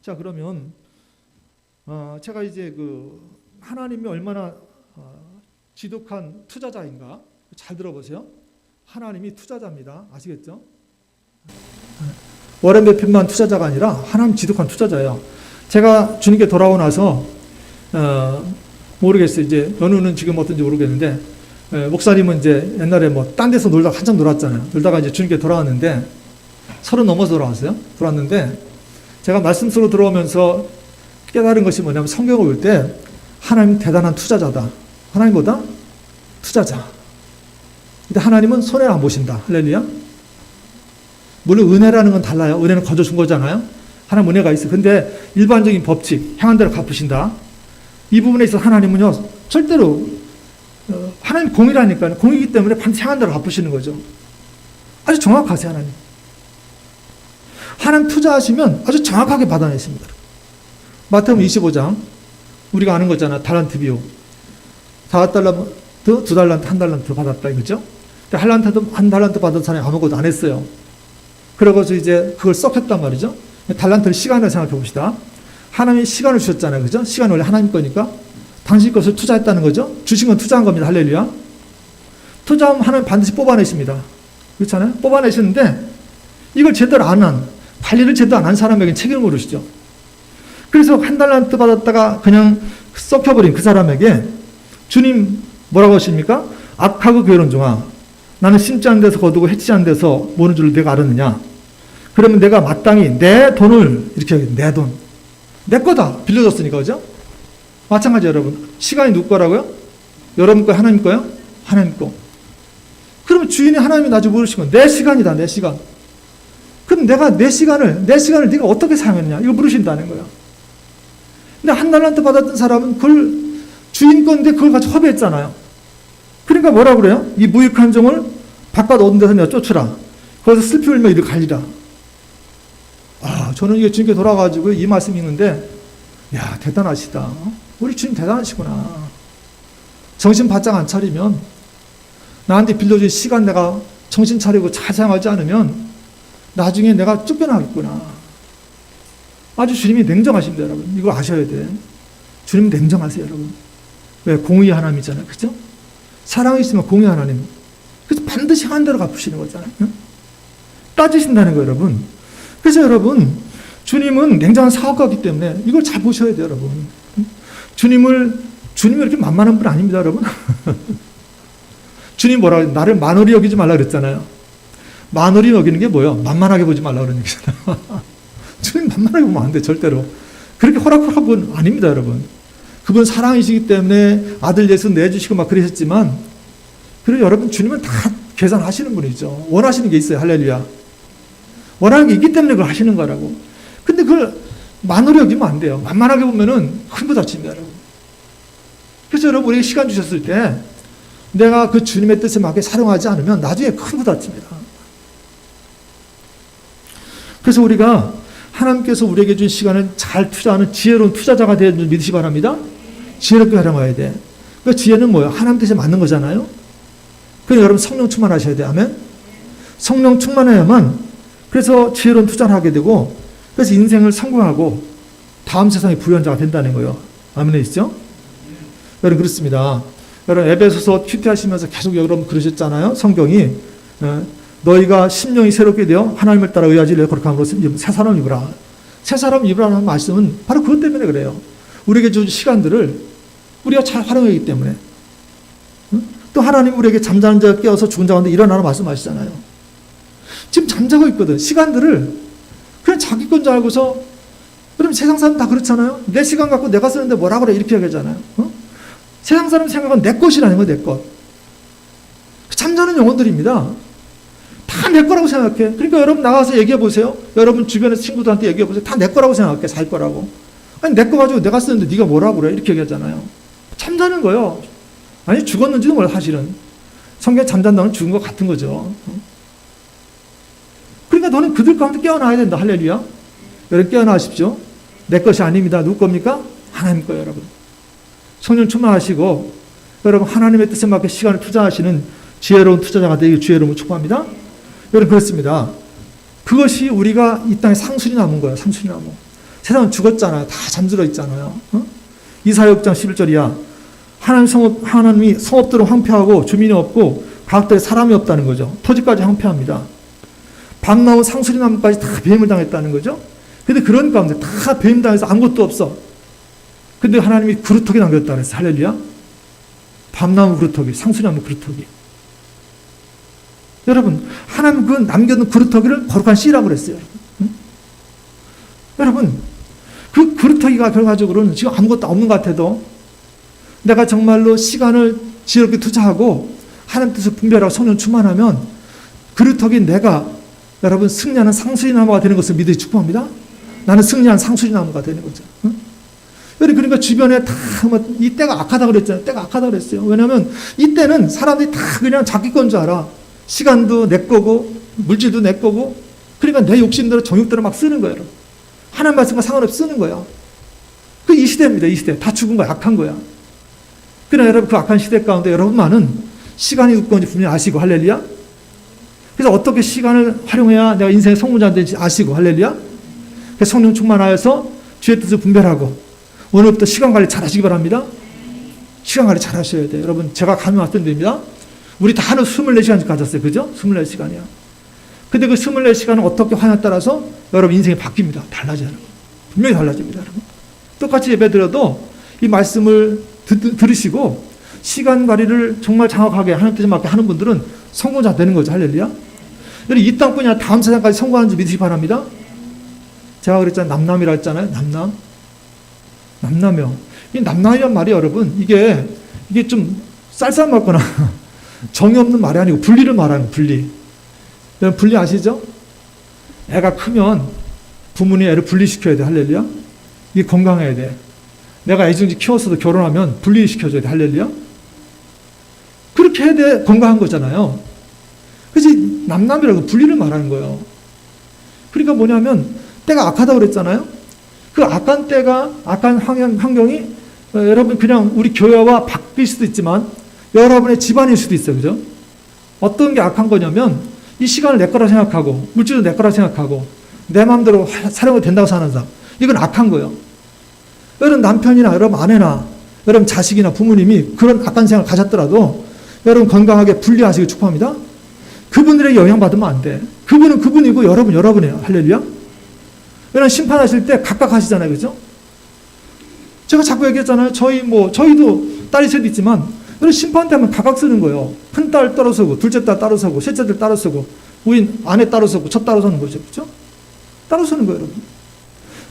자 그러면 제가 이제 그 하나님이 얼마나 지독한 투자자인가 잘 들어보세요. 하나님이 투자자입니다. 아시겠죠? 워렌 버핏만 투자자가 아니라 하나님 지독한 투자자예요. 제가 주님께 돌아오고 나서 모르겠어요. 이제 연우는 지금 어떤지 모르겠는데 목사님은 이제 옛날에 뭐 딴 데서 놀다가 한참 놀았잖아요. 놀다가 이제 주님께 돌아왔는데 30 넘어서 돌아왔는데 제가 말씀으로 들어오면서 깨달은 것이 뭐냐면 성경을 볼 때 하나님 대단한 투자자다. 하나님보다 투자자. 근데 하나님은 손해를 안 보신다. 할렐루야. 물론 은혜라는 건 달라요. 은혜는 거저 준 거잖아요. 하나님 은혜가 있어. 근데 일반적인 법칙, 향한 대로 갚으신다. 이 부분에 있어서 하나님은요 절대로 하나님 공이라니까요. 공이기 때문에 반드시 향한 대로 갚으시는 거죠. 아주 정확하세요. 하나님 투자하시면 아주 정확하게 받아내십니다. 마태복음 25장 우리가 아는 거잖아. 달란트 비유. 4달란트, 2달란트, 1달란트 받았다 이거죠. 한 달란트 받은 사람이 아무것도 안 했어요. 그러고서 이제 그걸 썩혔단 말이죠. 달란트를 시간을 생각해 봅시다. 하나님이 시간을 주셨잖아요. 그죠? 시간은 원래 하나님 거니까 당신 것을 투자했다는 거죠. 주신 건 투자한 겁니다. 할렐루야. 투자하면 하나님 반드시 뽑아내십니다. 그렇잖아요? 뽑아내시는데 이걸 제대로 안 한, 관리를 제대로 안 한 사람에게 책임을 물으시죠. 그래서 한 달란트 받았다가 그냥 썩혀버린 그 사람에게 주님 뭐라고 하십니까? 악하고 게으른 종아, 나는 심지 않은 데서 거두고 해치지 않은 데서 모는 줄 내가 알았느냐? 그러면 내가 마땅히 내 돈을, 이렇게 하겠다. 내 돈, 내 거다, 빌려줬으니까. 그죠? 마찬가지 여러분, 시간이 누구 거라고요? 여러분 거, 하나님 거요? 하나님 거. 그러면 주인이 하나님이 나중에 물으시면 내 시간이다, 내 시간. 그럼 내가 내 시간을 네가 어떻게 사용했냐, 이거 물으신다는 거예요. 근데 한 달란트 받았던 사람은 그걸 주인 건데 그걸 가지고 허비했잖아요. 그러니까 뭐라 그래요? 이 무익한 종을 바깥 어떤 데서 내가 쫓으라. 거기서 슬피 울며 이를 갈리라. 아, 저는 이게 주님께 돌아가지고 이 말씀이 있는데, 야, 대단하시다. 우리 주님 대단하시구나. 정신 바짝 안 차리면, 나한테 빌려준 시간 내가 정신 차리고 잘 사용하지 않으면 나중에 내가 쫓겨나겠구나. 아주 주님이 냉정하십니다, 여러분. 이거 아셔야 돼. 주님 냉정하세요, 여러분. 왜? 공의 하나님이잖아요. 그죠? 사랑이 있으면 공의 하나님. 그래서 반드시 한 대로 갚으시는 거잖아요. 따지신다는 거예요, 여러분. 그래서 여러분, 주님은 냉정한 사업가이기 때문에 이걸 잘 보셔야 돼요, 여러분. 주님이 이렇게 만만한 분 아닙니다, 여러분. 주님 뭐라고, 나를 만홀히 여기지 말라 그랬잖아요. 만홀히 여기는 게 뭐예요? 만만하게 보지 말라 그러는 얘기잖아요. 주님 만만하게 보면 안 돼, 절대로. 그렇게 호락호락한 분 아닙니다, 여러분. 그분 사랑이시기 때문에 아들 예수 내주시고 막 그러셨지만, 그리고 여러분, 주님은 다 계산하시는 분이죠. 원하시는 게 있어요, 할렐루야. 원하는 게 있기 때문에 그걸 하시는 거라고. 근데 그걸 만홀히 여기면 안 돼요. 만만하게 보면은 큰 거 다칩니다, 여러분. 그래서 여러분, 우리에게 시간 주셨을 때 내가 그 주님의 뜻에 맞게 사용하지 않으면 나중에 큰 거 다칩니다. 그래서 우리가 하나님께서 우리에게 준 시간을 잘 투자하는 지혜로운 투자자가 되는 줄 믿으시 바랍니다. 지혜롭게 활용해야 돼. 그 지혜는 뭐예요? 하나님 뜻에 맞는 거잖아요. 그래서 여러분 성령 충만하셔야 돼. 아멘. 성령 충만해야만 그래서 지혜로운 투자를 하게 되고, 그래서 인생을 성공하고 다음 세상의 부연자가 된다는 거예요. 아멘이시죠? 여러분 그렇습니다. 여러분 에베소서 큐티하시면서 계속 여러분 그러셨잖아요. 성경이 너희가 심령이 새롭게 되어 하나님을 따라 의하지 거룩함으로써 새 사람 입으라. 새 사람 입으라는 말씀은 바로 그것 때문에 그래요. 우리에게 준 시간들을 우리가 잘 활용하기 때문에. 또 하나님 우리에게 잠자는 자가 깨어서 죽은 자 가운데 일어나라 말씀하시잖아요. 지금 잠자고 있거든. 시간들을 그냥 자기 건 줄 알고서, 그럼 세상 사람 다 그렇잖아요. 내 시간 갖고 내가 쓰는데 뭐라 그래 이렇게 얘기하잖아요. 세상 사람 생각은 내 것이라는 거예요. 내 것. 잠자는 영혼들입니다. 다 내 거라고 생각해. 그러니까 여러분 나가서 얘기해 보세요. 여러분 주변의 친구들한테 얘기해 보세요. 다 내 거라고 생각해. 살 거라고. 아니 내 거 가지고 내가 쓰는데 네가 뭐라고 그래 이렇게 얘기하잖아요. 잠자는 거예요. 아니 죽었는지도 몰라. 사실은 성경에 잠잔다는 죽은 것 같은 거죠. 그러니까 너는 그들 가운데 깨어나야 된다. 할렐루야. 여러분 깨어나십시오. 내 것이 아닙니다. 누구 겁니까? 하나님 거예요, 여러분. 성령 충만하시고 여러분 하나님의 뜻에 맞게 시간을 투자하시는 지혜로운 투자자가 되기 주의를 축복합니다. 여러분 그렇습니다. 그것이 우리가 이 땅에 상순이 남은 거예요. 상순이 나무. 세상은 죽었잖아요. 다 잠들어 있잖아요. 이사야 6장 11절이야. 하나님이 성읍들은 황폐하고 주민이 없고 가옥들에 사람이 없다는 거죠. 토지까지 황폐합니다. 밤나무 상수리 나무까지 다 배임을 당했다는 거죠. 근데 그런 가운데 다 배임 당해서 아무것도 없어. 근데 하나님이 그루터기 남겼다 그랬어. 할렐루야. 밤나무 그루터기, 상수리나무 그루터기. 여러분, 하나님 그 남겨둔 그루터기를 거룩한 씨라고 그랬어요. 여러분, 그 그루터기가 결과적으로는 지금 아무것도 없는 것 같아도 내가 정말로 시간을 지혜롭게 투자하고 하나님 뜻을 분별하고 성령 충만하면 그루터기 내가 여러분 승리하는 상수리나무가 되는 것을 믿으시 축복합니다. 나는 승리한 상수리나무가 되는 거죠. 여러분 그러니까 주변에 다 이 때가 악하다 그랬잖아요. 때가 악하다 그랬어요. 왜냐하면 이때는 사람들이 다 그냥 자기 건 줄 알아. 시간도 내 거고 물질도 내 거고, 그러니까 내 욕심대로 정욕대로 막 쓰는 거예요. 여러분. 하나님 말씀과 상관없이 쓰는 거야. 그 이 시대입니다. 이 시대. 다 죽은 거야. 악한 거야. 그러나 여러분 그 악한 시대 가운데 여러분만은 시간이 누구인지 분명히 아시고 할렐루야. 그래서 어떻게 시간을 활용해야 내가 인생의 성공자 되는지 아시고 할렐루야. 그래서 성령 충만하여서 주의 뜻을 분별하고 오늘부터 시간 관리 잘 하시기 바랍니다. 시간 관리 잘 하셔야 돼요. 여러분 제가 감히 말씀드립니다. 우리 다 하루 24시간씩 가졌어요. 그죠? 24시간이야. 근데 그 24시간은 어떻게 하냐에 따라서 여러분 인생이 바뀝니다. 달라져요. 분명히 달라집니다. 여러분. 똑같이 예배 드려도 이 말씀을 들으시고 시간 관리를 정말 장악하게 하나님 뜻에 맞게 하는 분들은 성공자 되는 거죠. 할렐루야. 여러분 이 땅뿐이 아니라 다음 세상까지 성공하는 줄 믿으시기 바랍니다. 제가 그랬잖아요. 남남이라 했잖아요. 남남이요. 이 남남이란 말이 여러분 이게 좀 쌀쌀맞거나 정이 없는 말이 아니고 분리를 말하는 분리. 여러분 분리 아시죠? 애가 크면 부모님이 애를 분리시켜야 돼. 할렐루야. 이게 건강해야 돼. 내가 애정지 키웠어도 결혼하면 분리시켜줘야 돼. 할렐루야. 그렇게 해야 돼. 건강한 거잖아요. 그치? 남남이라고 분리를 말하는 거예요. 그러니까 뭐냐면 때가 악하다고 그랬잖아요. 그 악한 때가 악한 환경이 여러분 그냥 우리 교회와 바뀔 수도 있지만 여러분의 집안일 수도 있어요. 그죠? 어떤 게 악한 거냐면 이 시간을 내 거라 생각하고 물질도 내 거라 생각하고 내 마음대로 사려고 된다고 사는 사람. 이건 악한 거예요. 여러분 남편이나 여러분 아내나 여러분 자식이나 부모님이 그런 악한 생각을 가졌더라도 여러분 건강하게 분리하시길 축복합니다. 그분들에게 영향받으면 안 돼. 그분은 그분이고 여러분 여러분이에요. 할렐루야. 여러분 심판하실 때 각각 하시잖아요. 그죠? 제가 자꾸 얘기했잖아요. 저희도 딸이 셋 있지만 여러분 심판 때 하면 각각 쓰는 거예요. 큰 딸 따로 서고 둘째 딸 따로 서고 셋째 딸 따로 서고 우리 아내 따로 서고 첫 따로 서는 거죠. 그죠? 따로 서는 거예요. 여러분.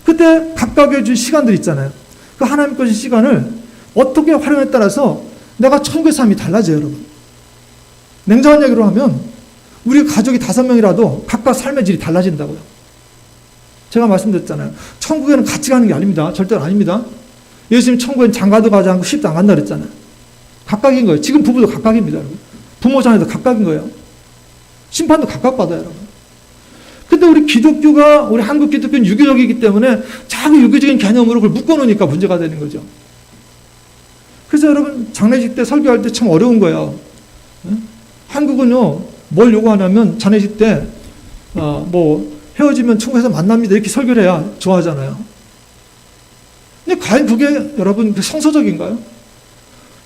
그때 각각의 준 시간들 있잖아요. 그 하나님 것의 시간을 어떻게 활용에 따라서 내가 천국의 삶이 달라져요. 여러분. 냉정한 얘기로 하면 우리 가족이 5명이라도 각각 삶의 질이 달라진다고요. 제가 말씀드렸잖아요. 천국에는 같이 가는 게 아닙니다. 절대로 아닙니다. 예수님 천국에는 장가도 가지 않고 시집도 안 간다 그랬잖아요. 각각인 거예요. 지금 부부도 각각입니다. 여러분. 부모 자녀도 각각인 거예요. 심판도 각각 받아요. 여러분. 근데 우리 기독교가 우리 한국 기독교는 유교적이기 때문에 자꾸 유교적인 개념으로 그걸 묶어놓으니까 문제가 되는 거죠. 그래서 여러분 장례식 때 설교할 때 참 어려운 거예요. 한국은요 뭘 요구하냐면 장례식 때 헤어지면 천국에서 만납니다 이렇게 설교를 해야 좋아하잖아요. 근데 과연 그게 여러분 성서적인가요?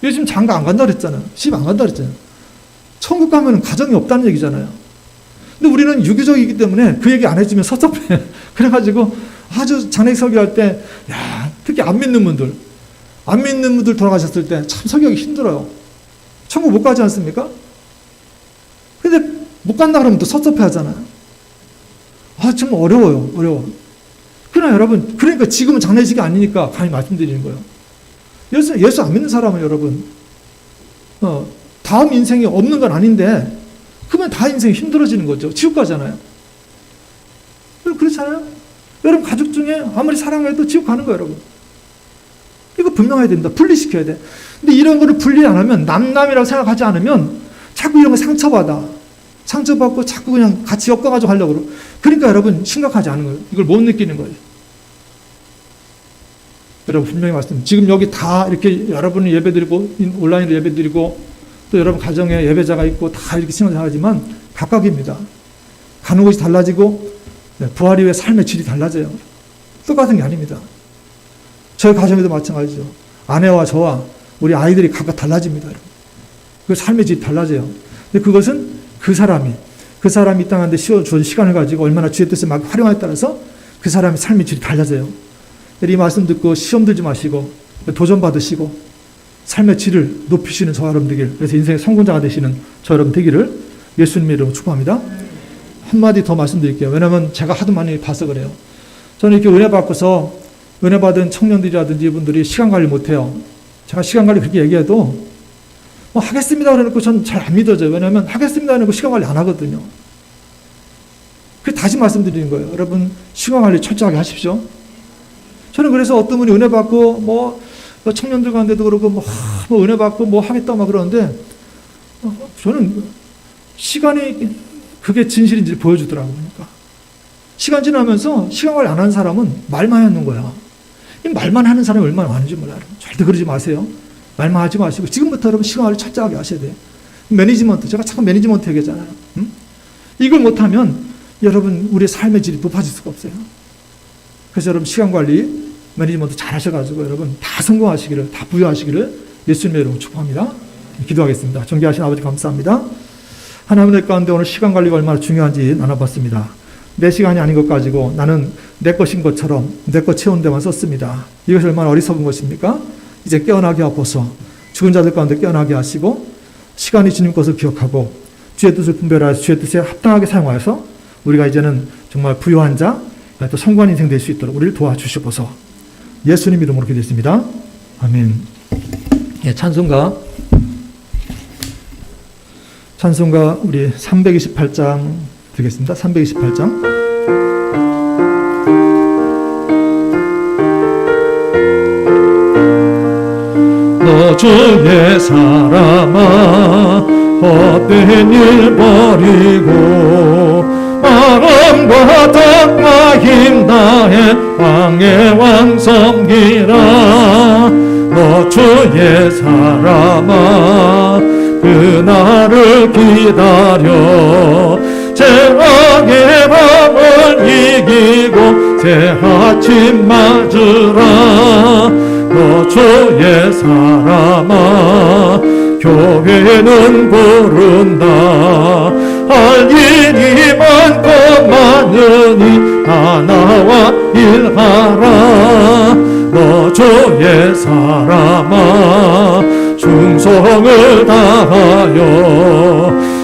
요즘 장가 안 간다 그랬잖아요. 시집 안 간다 그랬잖아요. 천국 가면 가정이 없다는 얘기잖아요. 근데 우리는 유교적이기 때문에 그 얘기 안 해주면 섭섭해. 그래가지고 아주 장례식 설교할 때, 특히 안 믿는 분들 돌아가셨을 때 참 설교하기 힘들어요. 천국 못 가지 않습니까? 근데 못 간다 그러면 또 섭섭해 하잖아요. 정말 어려워. 그러나 여러분, 그러니까 지금은 장례식이 아니니까 감히 말씀드리는 거예요. 예수 안 믿는 사람은 여러분, 다음 인생이 없는 건 아닌데, 그러면 다 인생이 힘들어지는 거죠. 지옥 가잖아요. 그렇잖아요? 여러분 가족 중에 아무리 사랑해도 지옥 가는 거예요, 여러분. 이거 분명해야 됩니다. 분리시켜야 돼. 근데 이런 거를 분리 안 하면, 남남이라고 생각하지 않으면 자꾸 이런 거 상처받고 자꾸 그냥 같이 엮어가지고 하려고 그러고. 그러니까 여러분 심각하지 않은 거예요. 이걸 못 느끼는 거예요. 여러분 분명히 말씀드립니다. 지금 여기 다 이렇게 여러분이 예배드리고 온라인으로 예배드리고 또 여러분 가정에 예배자가 있고 다 이렇게 신앙생활하지만 각각입니다. 가는 곳이 달라지고 부활 이후에 삶의 질이 달라져요. 똑같은 게 아닙니다. 저희 가정에도 마찬가지죠. 아내와 저와 우리 아이들이 각각 달라집니다. 그 삶의 질이 달라져요. 근데 그것은 그 사람이 이 땅한테 주어진 시간을 가지고 얼마나 주의 뜻을 막 활용하에 따라서 그 사람의 삶의 질이 달라져요. 이 말씀 듣고 시험 들지 마시고 도전 받으시고 삶의 질을 높이시는 저와 여러분 되길, 그래서 인생의 성공자가 되시는 저와 여러분 되기를 예수님의 이름으로 축복합니다. 한마디 더 말씀드릴게요. 왜냐하면 제가 하도 많이 봐서 그래요. 저는 이렇게 은혜 받고서 은혜 받은 청년들이라든지 이분들이 시간 관리 못해요. 제가 시간 관리 그렇게 얘기해도 하겠습니다 그래놓고 전 잘 안 믿어져요. 왜냐하면 하겠습니다 해놓고 시간 관리 안 하거든요. 그래서 다시 말씀드리는 거예요. 여러분 시간 관리 철저하게 하십시오. 저는 그래서 어떤 분이 은혜 받고 청년들 가운데도 그러고 은혜 받고 하겠다 그러는데 저는 시간이 그게 진실인지 보여주더라고요. 그러니까 시간 지나면서 시간 관리 안 하는 사람은 말만 하는 거야. 이 말만 하는 사람이 얼마나 많은지 몰라요. 절대 그러지 마세요. 말만 하지 마시고 지금부터 여러분 시간 관리 철저하게 하셔야 돼요. 매니지먼트, 제가 자꾸 매니지먼트 얘기하잖아요. 이걸 못하면 여러분 우리의 삶의 질이 높아질 수가 없어요. 그래서 여러분 시간 관리 매니지먼트 잘 하셔가지고 여러분 다 성공하시기를, 다 부유하시기를 예수님의 이름으로 축복합니다. 기도하겠습니다. 존귀하신 아버지 감사합니다. 하나님의 가운데 오늘 시간 관리가 얼마나 중요한지 나눠봤습니다. 내 시간이 아닌 것 가지고 나는 내 것인 것처럼 내 것 채운 데만 썼습니다. 이것이 얼마나 어리석은 것입니까? 이제 깨어나게 하옵소서. 죽은 자들 가운데 깨어나게 하시고 시간이 주님 것을 기억하고 주의 뜻을 분별하여서 주의 뜻에 합당하게 사용하여서 우리가 이제는 정말 부유한 자, 또 성공한 인생 될 수 있도록 우리를 도와주시옵소서. 예수님 이름으로 기도했습니다. 아멘. 예, 찬송가 우리 328장 드리겠습니다. 328장. 너 주의 사람아 헛된 일 버리고 마음과 덕과 힘 다해 왕의 왕 섬기라. 너 주의 사람아 그날을 기다려 죄악의 밤을 이기고 새 아침 맞으라. 너 주의 사람아 교회는 부른다. 할 일이 많고 많으니 다 나와 일하라. 너 주의 사람아 충성을 다하여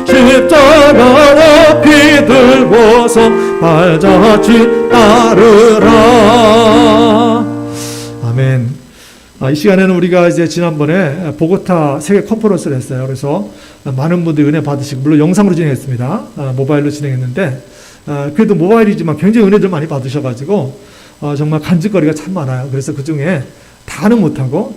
십자가 높이 들고서 발자취 따르라. 아멘. 이 시간에는 우리가 이제 지난번에 보고타 세계 컨퍼런스를 했어요. 그래서 많은 분들이 은혜 받으시고, 물론 영상으로 진행했습니다. 모바일로 진행했는데, 그래도 모바일이지만 굉장히 은혜들 많이 받으셔가지고, 정말 간증거리가 참 많아요. 그래서 그 중에 다는 못하고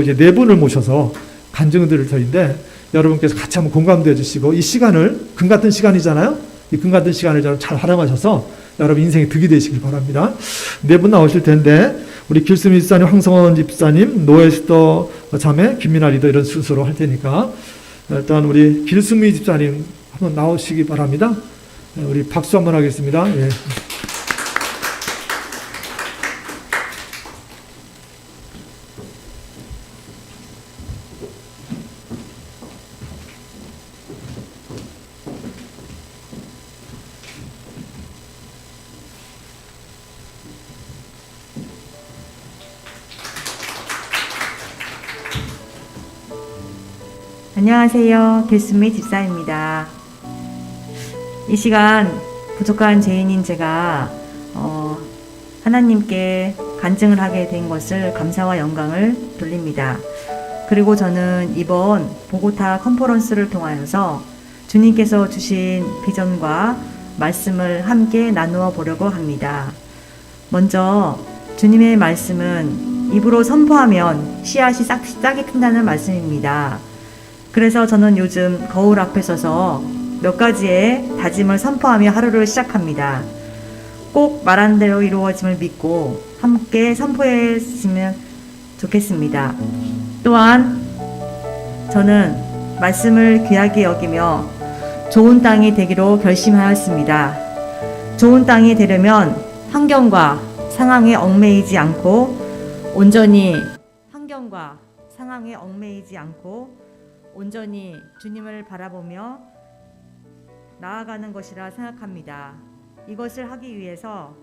이제 네 분을 모셔서 간증을 드릴 터인데, 여러분께서 같이 한번 공감도 해주시고, 이 시간을, 금 같은 시간이잖아요? 이 금 같은 시간을 잘 활용하셔서 여러분 인생의 득이 되시길 바랍니다. 네 분 나오실 텐데, 우리 길수미 집사님, 황성원 집사님, 노에스터 자매, 김민아 리더 이런 순서로 할 테니까 일단 우리 길수미 집사님 한번 나오시기 바랍니다. 우리 박수 한번 하겠습니다. 예. 안녕하세요. 길수미 집사입니다. 이 시간 부족한 죄인인 제가 하나님께 간증을 하게 된 것을 감사와 영광을 돌립니다. 그리고 저는 이번 보고타 컨퍼런스를 통하여서 주님께서 주신 비전과 말씀을 함께 나누어 보려고 합니다. 먼저 주님의 말씀은 입으로 선포하면 씨앗이 싹이 튼다는 말씀입니다. 그래서 저는 요즘 거울 앞에 서서 몇 가지의 다짐을 선포하며 하루를 시작합니다. 꼭 말한 대로 이루어짐을 믿고 함께 선포했으면 좋겠습니다. 또한 저는 말씀을 귀하게 여기며 좋은 땅이 되기로 결심하였습니다. 좋은 땅이 되려면 환경과 상황에 얽매이지 않고 온전히 주님을 바라보며 나아가는 것이라 생각합니다. 이것을 하기 위해서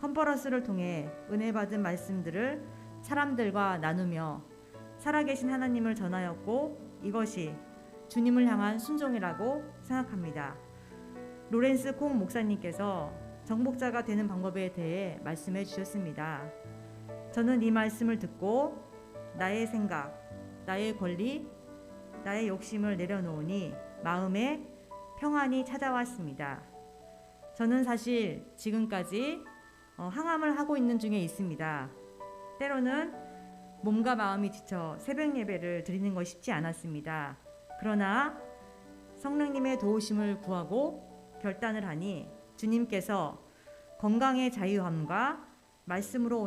컨퍼런스를 통해 은혜 받은 말씀들을 사람들과 나누며 살아계신 하나님을 전하였고, 이것이 주님을 향한 순종이라고 생각합니다. 로렌스 콩 목사님께서 정복자가 되는 방법에 대해 말씀해 주셨습니다. 저는 이 말씀을 듣고 나의 생각, 나의 권리, 나의 욕심을 내려놓으니 마음에 평안이 찾아왔습니다. 저는 사실 지금까지 항암을 하고 있는 중에 있습니다. 때로는 몸과 마음이 지쳐 새벽 예배를 드리는 것이 쉽지 않았습니다. 그러나 성령님의 도우심을 구하고 결단을 하니 주님께서 건강의 자유함과 말씀으로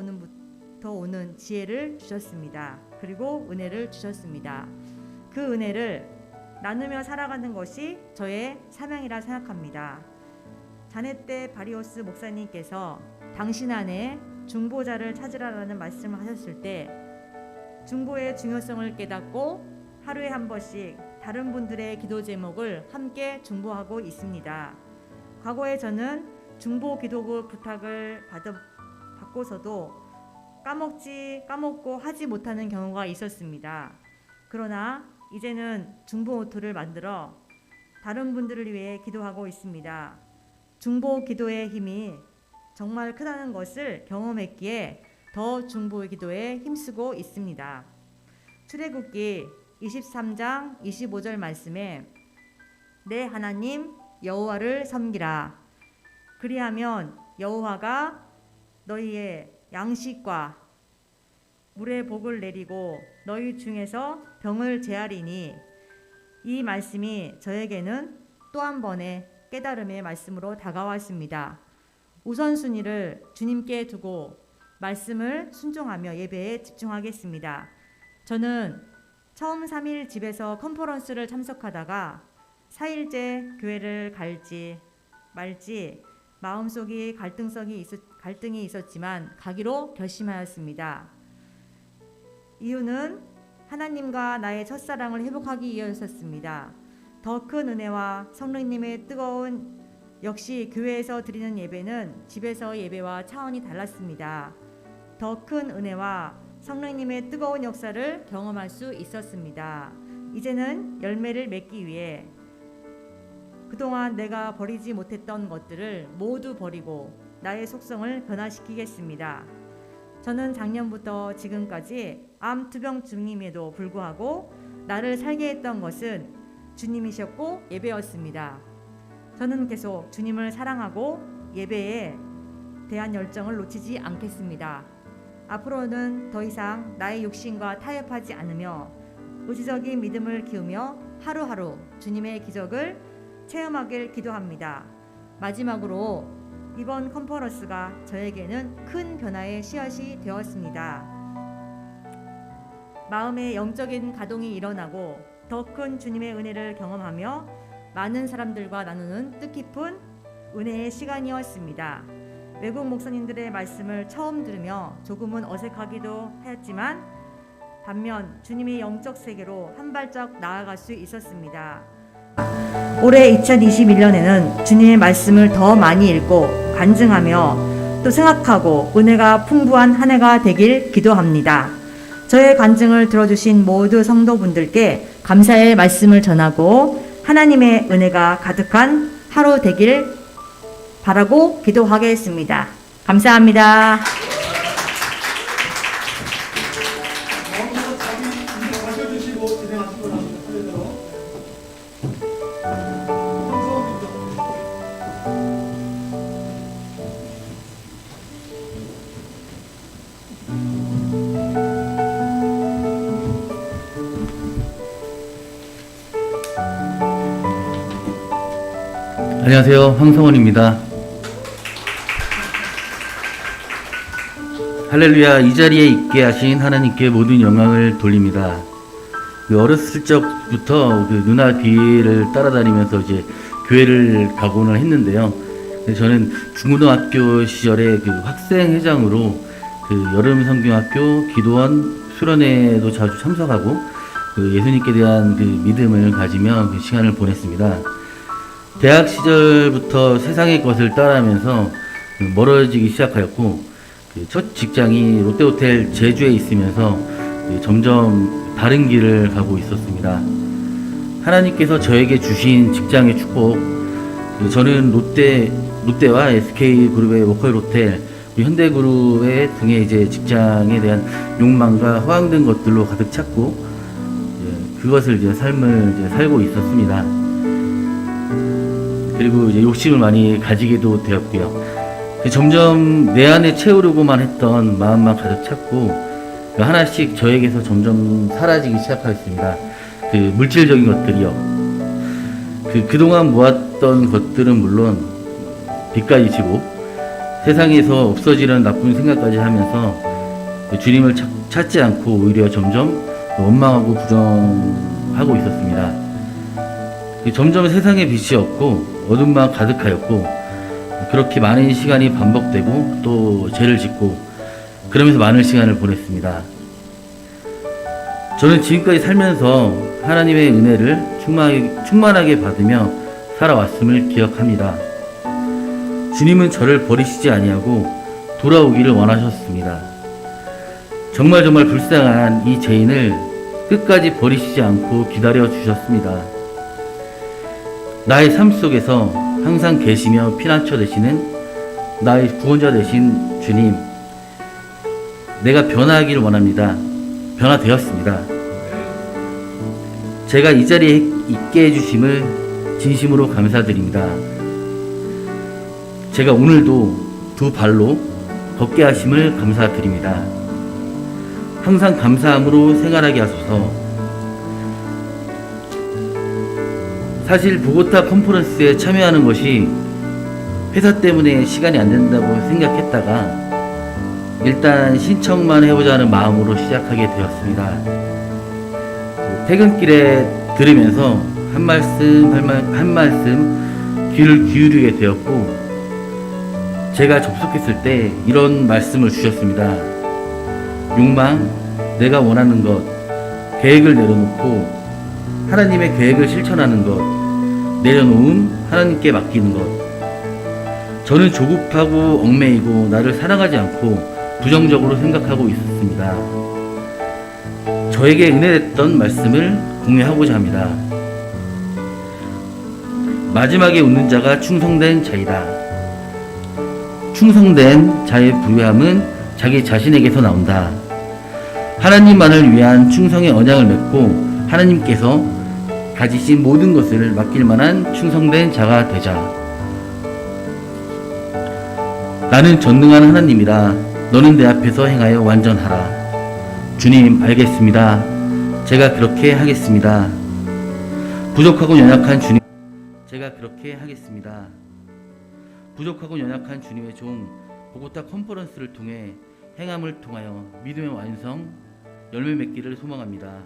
오는 지혜를 주셨습니다. 그리고 은혜를 주셨습니다. 그 은혜를 나누며 살아가는 것이 저의 사명이라 생각합니다. 자네 때 바리오스 목사님께서 당신 안에 중보자를 찾으라라는 말씀을 하셨을 때 중보의 중요성을 깨닫고 하루에 한 번씩 다른 분들의 기도 제목을 함께 중보하고 있습니다. 과거에 저는 중보 기도부 부탁을 받고서도 까먹고 하지 못하는 경우가 있었습니다. 그러나 이제는 중보 노트를 만들어 다른 분들을 위해 기도하고 있습니다. 중보 기도의 힘이 정말 크다는 것을 경험했기에 더 중보 기도에 힘쓰고 있습니다. 출애굽기 23장 25절 말씀에 내 하나님 여호와를 섬기라. 그리하면 여호와가 너희의 양식과 물의 복을 내리고 너희 중에서 병을 제하리니, 이 말씀이 저에게는 또 한 번의 깨달음의 말씀으로 다가왔습니다. 우선순위를 주님께 두고 말씀을 순종하며 예배에 집중하겠습니다. 저는 처음 3일 집에서 컨퍼런스를 참석하다가 4일째 교회를 갈지 말지 마음속에 갈등이 있었지만 가기로 결심하였습니다. 이유는 하나님과 나의 첫사랑을 회복하기 위해서였습니다. 더 큰 은혜와 성령님의 뜨거운, 역시 교회에서 드리는 예배는 집에서 예배와 차원이 달랐습니다. 더 큰 은혜와 성령님의 뜨거운 역사를 경험할 수 있었습니다. 이제는 열매를 맺기 위해 그동안 내가 버리지 못했던 것들을 모두 버리고 나의 속성을 변화시키겠습니다. 저는 작년부터 지금까지 암 투병 중임에도 불구하고 나를 살게 했던 것은 주님이셨고 예배였습니다. 저는 계속 주님을 사랑하고 예배에 대한 열정을 놓치지 않겠습니다. 앞으로는 더 이상 나의 욕심과 타협하지 않으며 의지적인 믿음을 키우며 하루하루 주님의 기적을 체험하길 기도합니다. 마지막으로 이번 컨퍼런스가 저에게는 큰 변화의 씨앗이 되었습니다. 마음의 영적인 가동이 일어나고 더 큰 주님의 은혜를 경험하며 많은 사람들과 나누는 뜻깊은 은혜의 시간이었습니다. 외국 목사님들의 말씀을 처음 들으며 조금은 어색하기도 하였지만 반면 주님의 영적 세계로 한 발짝 나아갈 수 있었습니다. 올해 2021년에는 주님의 말씀을 더 많이 읽고 간증하며 또 생각하고 은혜가 풍부한 한 해가 되길 기도합니다. 저의 간증을 들어주신 모두 성도분들께 감사의 말씀을 전하고 하나님의 은혜가 가득한 하루 되길 바라고 기도하겠습니다. 감사합니다. 마셔주시고 진행하시고 나면 차례대로 안녕하세요. 황성원입니다. 할렐루야. 이 자리에 있게 하신 하나님께 모든 영광을 돌립니다. 어렸을 적부터 누나 뒤를 따라다니면서 이제 교회를 가고는 했는데요. 저는 중고등학교 시절에 학생회장으로 여름 성경학교, 기도원, 수련회도 자주 참석하고 예수님께 대한 믿음을 가지며 시간을 보냈습니다. 대학 시절부터 세상의 것을 따라하면서 멀어지기 시작하였고, 첫 직장이 롯데호텔 제주에 있으면서 점점 다른 길을 가고 있었습니다. 하나님께서 저에게 주신 직장의 축복, 저는 롯데와 SK그룹의 워커힐호텔, 현대그룹의 등의 이제 직장에 대한 욕망과 허황된 것들로 가득 찼고, 그것을 이제 삶을 이제 살고 있었습니다. 그리고 이제 욕심을 많이 가지게도 되었고요. 점점 내 안에 채우려고만 했던 마음만 가득 찼고, 하나씩 저에게서 점점 사라지기 시작하였습니다. 물질적인 것들이요. 그동안 모았던 것들은 물론 빚까지 지고 세상에서 없어지는 나쁜 생각까지 하면서 주님을 찾지 않고 오히려 점점 원망하고 부정하고 있었습니다. 점점 세상에 빛이 없고 어둠만 가득하였고, 그렇게 많은 시간이 반복되고 또 죄를 짓고 그러면서 많은 시간을 보냈습니다. 저는 지금까지 살면서 하나님의 은혜를 충만하게 받으며 살아왔음을 기억합니다. 주님은 저를 버리시지 아니하고 돌아오기를 원하셨습니다. 정말 불쌍한 이 죄인을 끝까지 버리시지 않고 기다려 주셨습니다. 나의 삶 속에서 항상 계시며 피난처 되시는 나의 구원자 되신 주님, 내가 변화하기를 원합니다. 변화되었습니다. 제가 이 자리에 있게 해주심을 진심으로 감사드립니다. 제가 오늘도 두 발로 걷게 하심을 감사드립니다. 항상 감사함으로 생활하게 하소서. 사실 보고타 컨퍼런스에 참여하는 것이 회사 때문에 시간이 안 된다고 생각했다가 일단 신청만 해보자는 마음으로 시작하게 되었습니다. 퇴근길에 들으면서 한 말씀 귀를 기울이게 되었고, 제가 접속했을 때 이런 말씀을 주셨습니다. 욕망, 내가 원하는 것, 계획을 내려놓고 하나님의 계획을 실천하는 것, 내려놓음, 하나님께 맡기는 것. 저는 조급하고 얽매이고 나를 사랑하지 않고 부정적으로 생각하고 있었습니다. 저에게 은혜됐던 말씀을 공유하고자 합니다. 마지막에 웃는 자가 충성된 자이다. 충성된 자의 부유함은 자기 자신에게서 나온다. 하나님만을 위한 충성의 언약을 맺고 하나님께서 가지신 모든 것을 맡길 만한 충성된 자가 되자. 나는 전능한 하나님이라. 너는 내 앞에서 행하여 완전하라. 주님, 알겠습니다. 제가 그렇게 하겠습니다. 부족하고 연약한 주님, 제가 그렇게 하겠습니다. 부족하고 연약한 주님의 종 보고타 컨퍼런스를 통해 행함을 통하여 믿음의 완성, 열매 맺기를 소망합니다.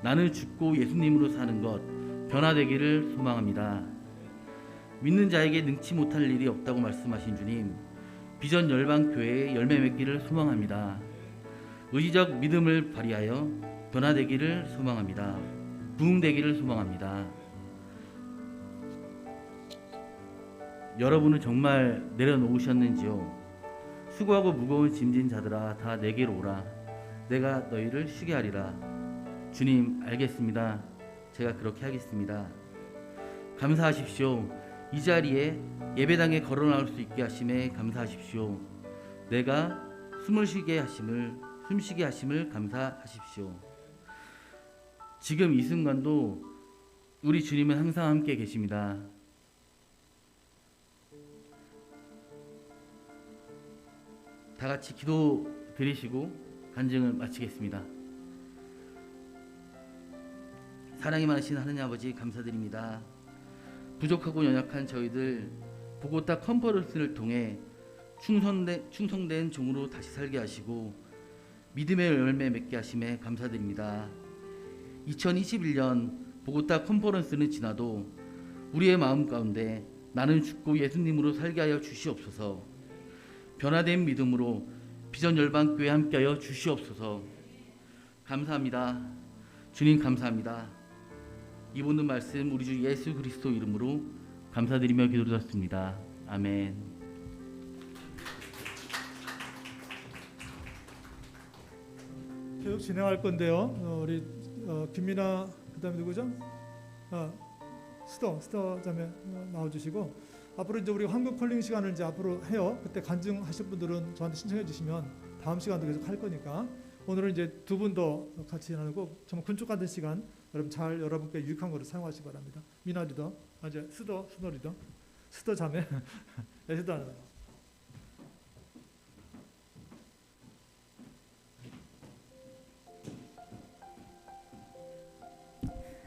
나는 죽고 예수님으로 사는 것, 변화되기를 소망합니다. 믿는 자에게 능치 못할 일이 없다고 말씀하신 주님, 비전 열방교회의 열매 맺기를 소망합니다. 의지적 믿음을 발휘하여 변화되기를 소망합니다. 부흥되기를 소망합니다. 여러분은 정말 내려놓으셨는지요? 수고하고 무거운 짐진 자들아, 다 내게로 오라. 내가 너희를 쉬게 하리라. 주님, 알겠습니다. 제가 그렇게 하겠습니다. 감사하십시오. 이 자리에 예배당에 걸어 나올 수 있게 하심에 감사하십시오. 내가 숨쉬게 하심을 감사하십시오. 지금 이 순간도 우리 주님은 항상 함께 계십니다. 다 같이 기도 드리시고 간증을 마치겠습니다. 사랑이 많으신 하느님 아버지, 감사드립니다. 부족하고 연약한 저희들 보고타 컨퍼런스를 통해 충성된 종으로 다시 살게 하시고 믿음의 열매 맺게 하심에 감사드립니다. 2021년 보고타 컨퍼런스는 지나도 우리의 마음 가운데 나는 죽고 예수님으로 살게 하여 주시옵소서. 변화된 믿음으로 비전 열방교회 함께하여 주시옵소서. 감사합니다. 주님, 감사합니다. 이 모든 말씀 우리 주 예수 그리스도 이름으로 감사드리며 기도드렸습니다. 아멘. 계속 진행할 건데요. 우리 김민아, 그다음에 누구죠? 스터 자매 나와주시고, 앞으로 이제 우리 한국 컬링 시간을 이제 앞으로 해요. 그때 간증하실 분들은 저한테 신청해 주시면 다음 시간도 계속 할 거니까, 오늘은 이제 두 분 더 같이 나누고 정말 군축 같은 시간 여러분 잘 여러분께 유익한 거를 사용하시기 바랍니다. 미나 리더, 이제 스더 리더, 스더 자매, 네, 스더 하나.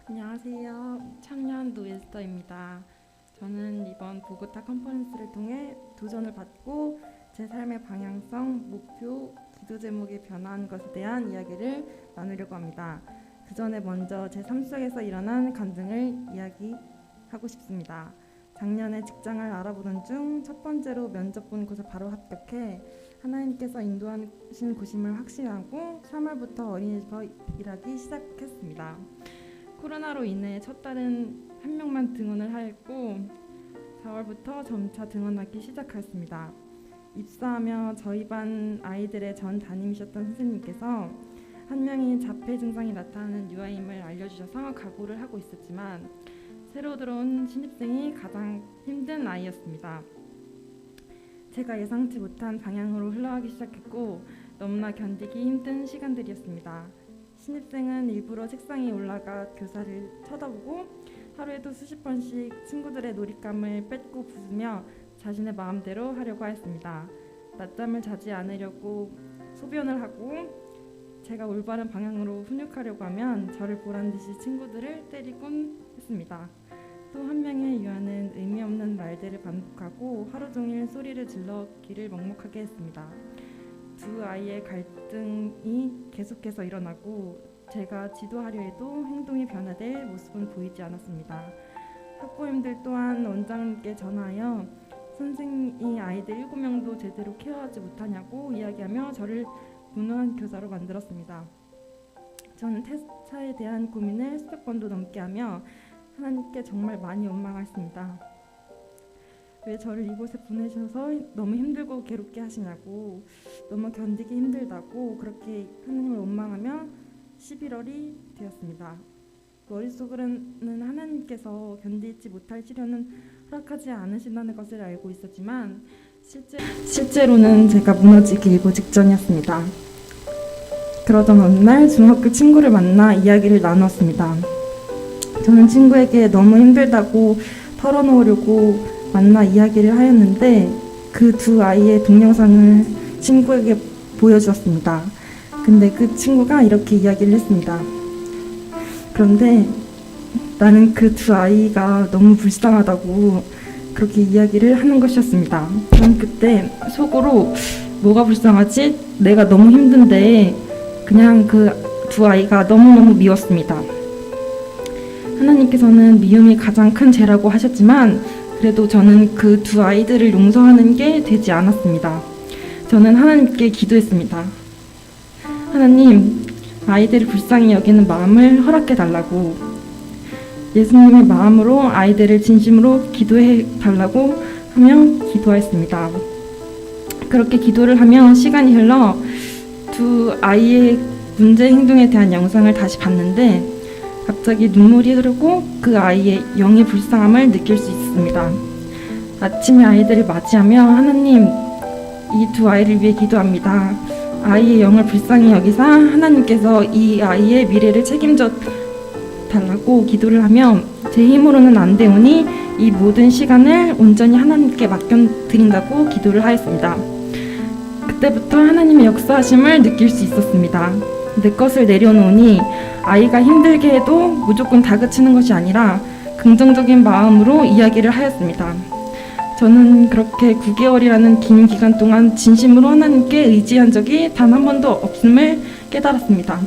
안녕하세요. 청년 노예스터입니다. 저는 이번 보고타 컨퍼런스를 통해 도전을 받고 제 삶의 방향성, 목표, 기도 제목이 변화한 것에 대한 이야기를 나누려고 합니다. 그 전에 먼저 제 삶 속에서 일어난 간증을 이야기하고 싶습니다. 작년에 직장을 알아보던 중 첫 번째로 면접 본 곳에 바로 합격해 하나님께서 인도하신 곳임을 확신하고 3월부터 어린이집에서 일하기 시작했습니다. 코로나로 인해 첫 달은 한 명만 등원을 하였고 4월부터 점차 등원하기 시작하였습니다. 입사하며 저희 반 아이들의 전 담임이셨던 선생님께서 한 명이 자폐 증상이 나타나는 유아임을 알려주셔서 각오를 하고 있었지만 새로 들어온 신입생이 가장 힘든 아이였습니다. 제가 예상치 못한 방향으로 흘러가기 시작했고 너무나 견디기 힘든 시간들이었습니다. 신입생은 일부러 책상에 올라가 교사를 쳐다보고 하루에도 수십 번씩 친구들의 놀잇감을 뺏고 부수며 자신의 마음대로 하려고 하였습니다. 낮잠을 자지 않으려고 소변을 하고 제가 올바른 방향으로 훈육하려고 하면 저를 보란듯이 친구들을 때리곤 했습니다. 또 한 명의 유아는 의미 없는 말들을 반복하고 하루 종일 소리를 질러 귀를 먹먹하게 했습니다. 두 아이의 갈등이 계속해서 일어나고 제가 지도하려 해도 행동이 변화될 모습은 보이지 않았습니다. 학부모님들 또한 원장님께 전화하여 선생님이 아이들 7명도 제대로 케어하지 못하냐고 이야기하며 저를 무능한 교사로 만들었습니다. 저는 퇴사에 대한 고민을 수백 번도 넘게 하며 하나님께 정말 많이 원망했습니다. 왜 저를 이곳에 보내셔서 너무 힘들고 괴롭게 하시냐고, 너무 견디기 힘들다고 그렇게 하나님을 원망하며 11월이 되었습니다. 머릿속으로는 하나님께서 견디지 못할 시련은 허락하지 않으신다는 것을 알고 있었지만 실제로는 제가 무너지기 일보 직전이었습니다. 그러던 어느 날 중학교 친구를 만나 이야기를 나눴습니다. 저는 친구에게 너무 힘들다고 털어놓으려고 만나 이야기를 하였는데 그 두 아이의 동영상을 친구에게 보여주었습니다. 근데 그 친구가 이렇게 이야기를 했습니다. 그런데 나는 그 두 아이가 너무 불쌍하다고 그렇게 이야기를 하는 것이었습니다. 저는 그때 속으로 뭐가 불쌍하지? 내가 너무 힘든데 그냥 그 두 아이가 너무너무 미웠습니다. 하나님께서는 미움이 가장 큰 죄라고 하셨지만 그래도 저는 그 두 아이들을 용서하는 게 되지 않았습니다. 저는 하나님께 기도했습니다. 하나님, 아이들을 불쌍히 여기는 마음을 허락해 달라고, 예수님의 마음으로 아이들을 진심으로 기도해 달라고 하며 기도했습니다. 그렇게 기도를 하며 시간이 흘러 두 아이의 문제 행동에 대한 영상을 다시 봤는데 갑자기 눈물이 흐르고 그 아이의 영의 불쌍함을 느낄 수 있습니다. 아침에 아이들을 맞이하며 하나님, 이 두 아이를 위해 기도합니다. 아이의 영을 불쌍히 여기사 하나님께서 이 아이의 미래를 책임져 달라고 기도를 하며 제 힘으로는 안 되오니 이 모든 시간을 온전히 하나님께 맡겨드린다고 기도를 하였습니다. 그때부터 하나님의 역사하심을 느낄 수 있었습니다. 내 것을 내려놓으니 아이가 힘들게 해도 무조건 다그치는 것이 아니라 긍정적인 마음으로 이야기를 하였습니다. 저는 그렇게 9개월이라는 긴 기간 동안 진심으로 하나님께 의지한 적이 단 한 번도 없음을 깨달았습니다.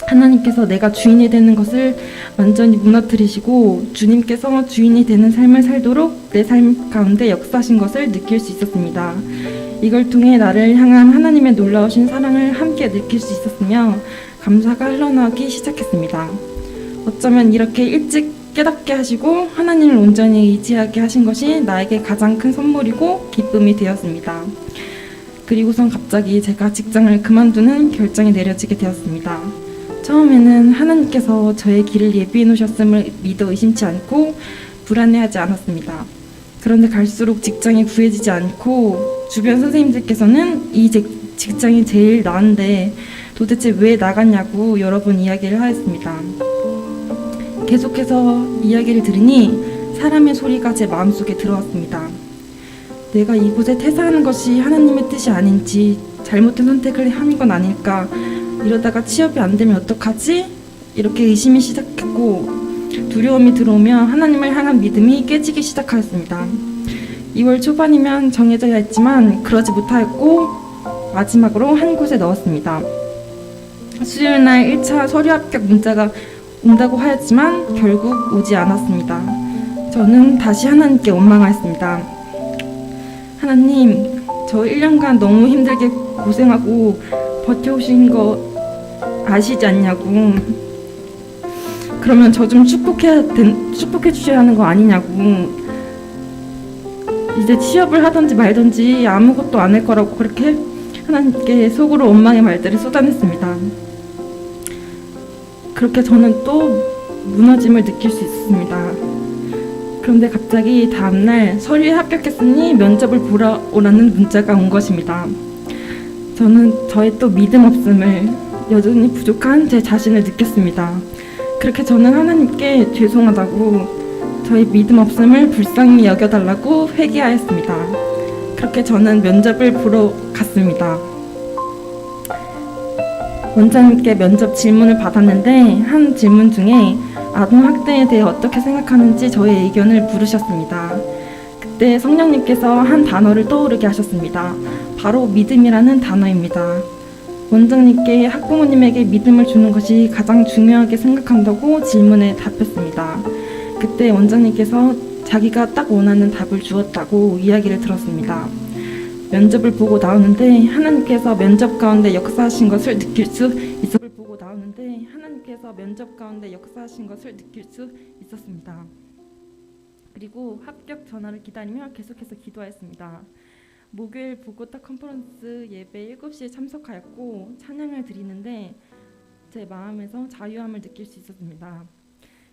하나님께서 내가 주인이 되는 것을 완전히 무너뜨리시고 주님께서 주인이 되는 삶을 살도록 내 삶 가운데 역사하신 것을 느낄 수 있었습니다. 이걸 통해 나를 향한 하나님의 놀라우신 사랑을 함께 느낄 수 있었으며 감사가 흘러나오기 시작했습니다. 어쩌면 이렇게 일찍 깨닫게 하시고 하나님을 온전히 의지하게 하신 것이 나에게 가장 큰 선물이고 기쁨이 되었습니다. 그리고선 갑자기 제가 직장을 그만두는 결정이 내려지게 되었습니다. 처음에는 하나님께서 저의 길을 예비해 놓으셨음을 믿어 의심치 않고 불안해하지 않았습니다. 그런데 갈수록 직장이 구해지지 않고 주변 선생님들께서는 이 직장이 제일 나은데 도대체 왜 나갔냐고 여러 번 이야기를 하였습니다. 계속해서 이야기를 들으니 사람의 소리가 제 마음속에 들어왔습니다. 내가 이곳에 퇴사하는 것이 하나님의 뜻이 아닌지 잘못된 선택을 한 건 아닐까, 이러다가 취업이 안 되면 어떡하지? 이렇게 의심이 시작했고 두려움이 들어오며 하나님을 향한 믿음이 깨지기 시작하였습니다. 2월 초반이면 정해져야 했지만 그러지 못하였고 마지막으로 한 곳에 넣었습니다. 수요일 날 1차 서류 합격 문자가 온다고 하였지만 결국 오지 않았습니다. 저는 다시 하나님께 원망하였습니다. 하나님, 저 1년간 너무 힘들게 고생하고 버텨오신 거 아시지 않냐고. 그러면 저 좀 축복해 주셔야 하는 거 아니냐고. 이제 취업을 하든지 말든지 아무것도 안 할 거라고 그렇게 하나님께 속으로 원망의 말들을 쏟아냈습니다. 그렇게 저는 또 무너짐을 느낄 수 있었습니다. 그런데 갑자기 다음날 서류에 합격했으니 면접을 보러 오라는 문자가 온 것입니다. 저는 저의 또 믿음 없음을, 여전히 부족한 제 자신을 느꼈습니다. 그렇게 저는 하나님께 죄송하다고, 저의 믿음 없음을 불쌍히 여겨달라고 회개하였습니다. 그렇게 저는 면접을 보러 갔습니다. 원장님께 면접 질문을 받았는데 한 질문 중에 아동학대에 대해 어떻게 생각하는지 저의 의견을 물으셨습니다. 그때 성령님께서 한 단어를 떠오르게 하셨습니다. 바로 믿음이라는 단어입니다. 원장님께 학부모님에게 믿음을 주는 것이 가장 중요하게 생각한다고 질문에 답했습니다. 그때 원장님께서 자기가 딱 원하는 답을 주었다고 이야기를 들었습니다. 면접을 보고 나오는데 하나님께서 면접 가운데 역사하신 것을 느낄 수 있었습니다. 그리고 합격 전화를 기다리며 계속해서 기도하였습니다. 목요일 보고타 컨퍼런스 예배 7시에 참석하였고 찬양을 드리는데 제 마음에서 자유함을 느낄 수 있었습니다.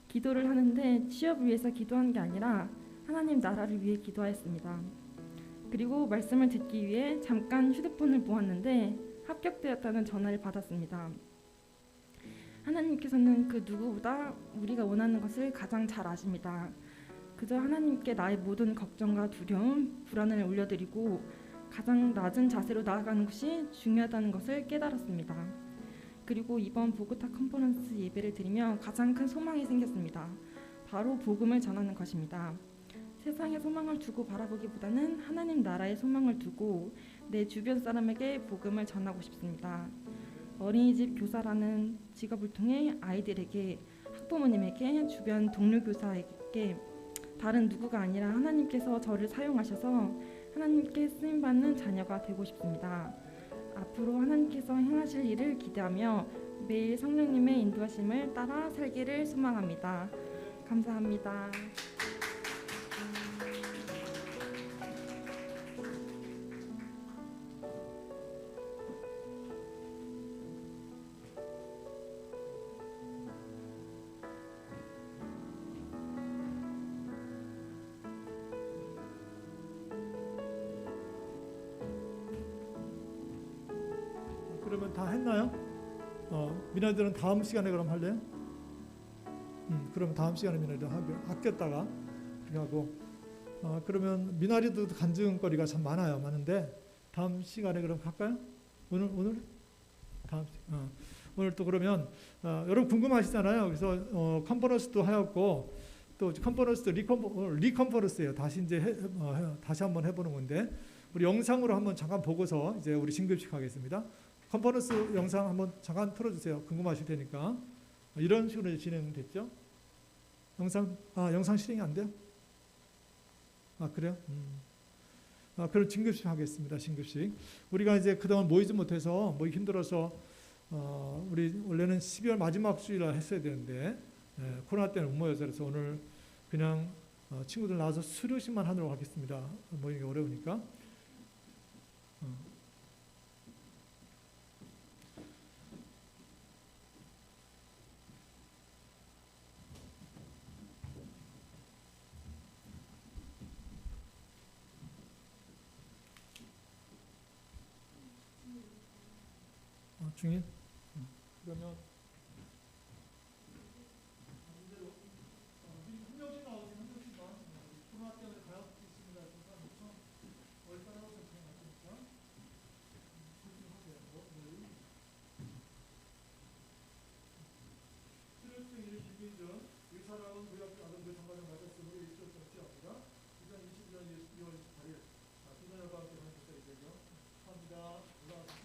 기도를 하는데 취업을 위해서 기도한 게 아니라 하나님 나라를 위해 기도하였습니다. 그리고 말씀을 듣기 위해 잠깐 휴대폰을 보았는데 합격되었다는 전화를 받았습니다. 하나님께서는 그 누구보다 우리가 원하는 것을 가장 잘 아십니다. 그저 하나님께 나의 모든 걱정과 두려움, 불안을 올려드리고 가장 낮은 자세로 나아가는 것이 중요하다는 것을 깨달았습니다. 그리고 이번 보고타 컨퍼런스 예배를 드리며 가장 큰 소망이 생겼습니다. 바로 복음을 전하는 것입니다. 세상의 소망을 두고 바라보기보다는 하나님 나라의 소망을 두고 내 주변 사람에게 복음을 전하고 싶습니다. 어린이집 교사라는 직업을 통해 아이들에게, 학부모님에게, 주변 동료 교사에게 다른 누구가 아니라 하나님께서 저를 사용하셔서 하나님께 쓰임받는 자녀가 되고 싶습니다. 앞으로 하나님께서 행하실 일을 기대하며 매일 성령님의 인도하심을 따라 살기를 소망합니다. 감사합니다. 그러면 다 했나요? 미나들은 다음 시간에 그럼 할래요? 그럼 다음 시간에 미나들 아꼈다가 그렇게 하고 그러면 미나리도 간증거리가 참 많은데 다음 시간에 그럼 갈까요? 오늘 다음 오늘 또 그러면 여러분 궁금하시잖아요. 그래서 컨퍼런스도 하였고 또 컨퍼런스도 리컨퍼런스예요. 다시 이제 다시 한번 해보는 건데 우리 영상으로 한번 잠깐 보고서 이제 우리 진급식 하겠습니다. 컨퍼런스 영상 한번 잠깐 틀어주세요. 궁금하실 테니까. 이런 식으로 진행됐죠? 영상 실행이 안 돼요? 그래요? 그럼 진급식 하겠습니다. 진급식. 우리가 이제 그동안 모이지 못해서 모이기 힘들어서 우리 원래는 12월 마지막 주일날 했어야 되는데 코로나 때문에 못 모여서 그래서 오늘 그냥 친구들 나와서 수료식만 하도록 하겠습니다. 모이기 어려우니까. 중인? 그러면 의사라는 구역 아동들 정가정 가졌으므로 일주일 동안 취합니다. 2021년 2월 28일 기자들과 함께 하는 것이 되죠. 감사합니다. 올라가서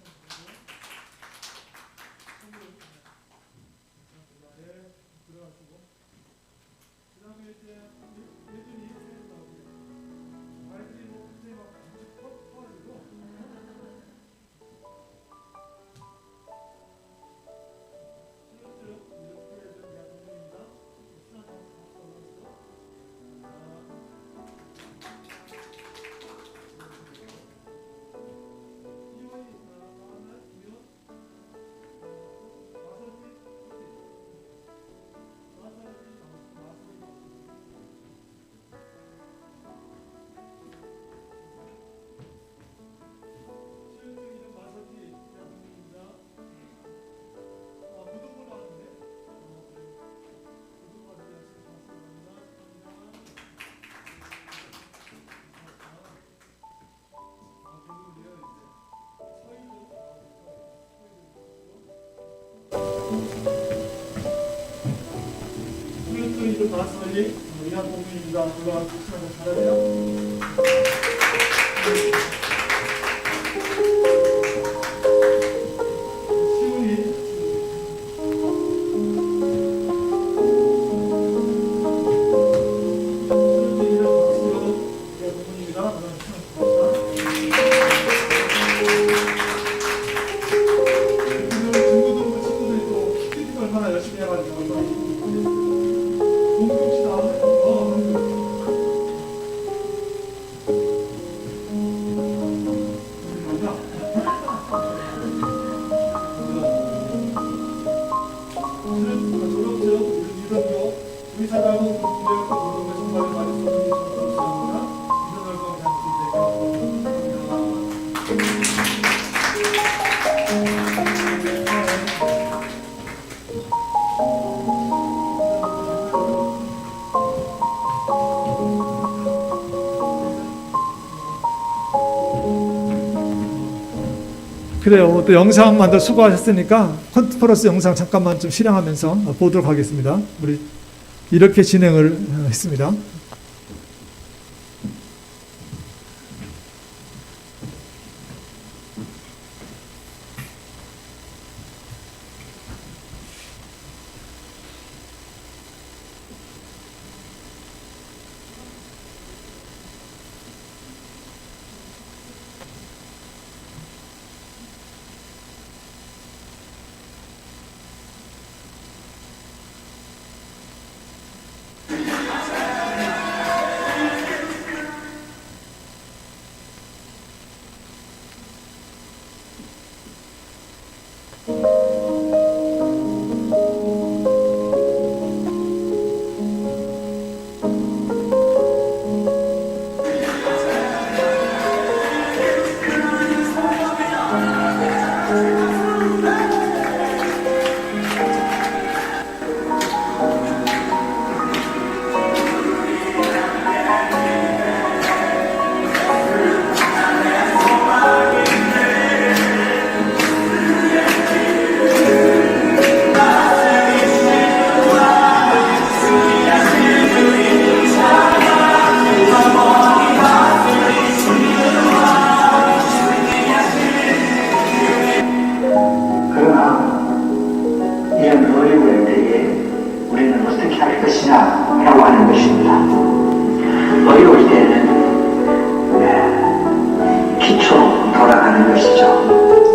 아버지 이한 공주입니다. 올라가서 시간을 잘하세요. 시훈이 얼마나 열심히 해가지고 공격시 의사당은 공부되었고 모든 것 정말 많이 쓰는 게 좋습니다. 이런 활동 그래요. 또 영상 만들 수고하셨으니까 컨퍼런스 영상 잠깐만 좀 실행하면서 보도록 하겠습니다. 우리 이렇게 진행을 했습니다. 라고 하는 것입니다. 어려울 때는 기초로 돌아가는 것이죠.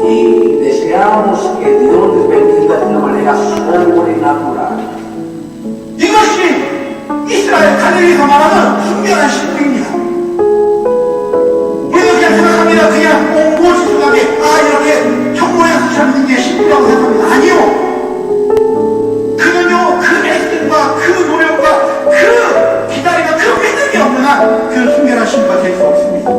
Y deseamos que Dios les bendiga de una manera sobrenatural. 이것이 이스라엘 갈릴리에서 말하는 순결한 신부입니다. 우리는 그냥 생각합니다. 그냥 무엇이든간에 이렇게 형모에서 잡는 게 신부라고 생각합니다. 아니요. 그는요, 그 애씀과 그 노력과 그 기다림과 그 믿음이 없는 한 그 순결한 신부가 될 수 없습니다.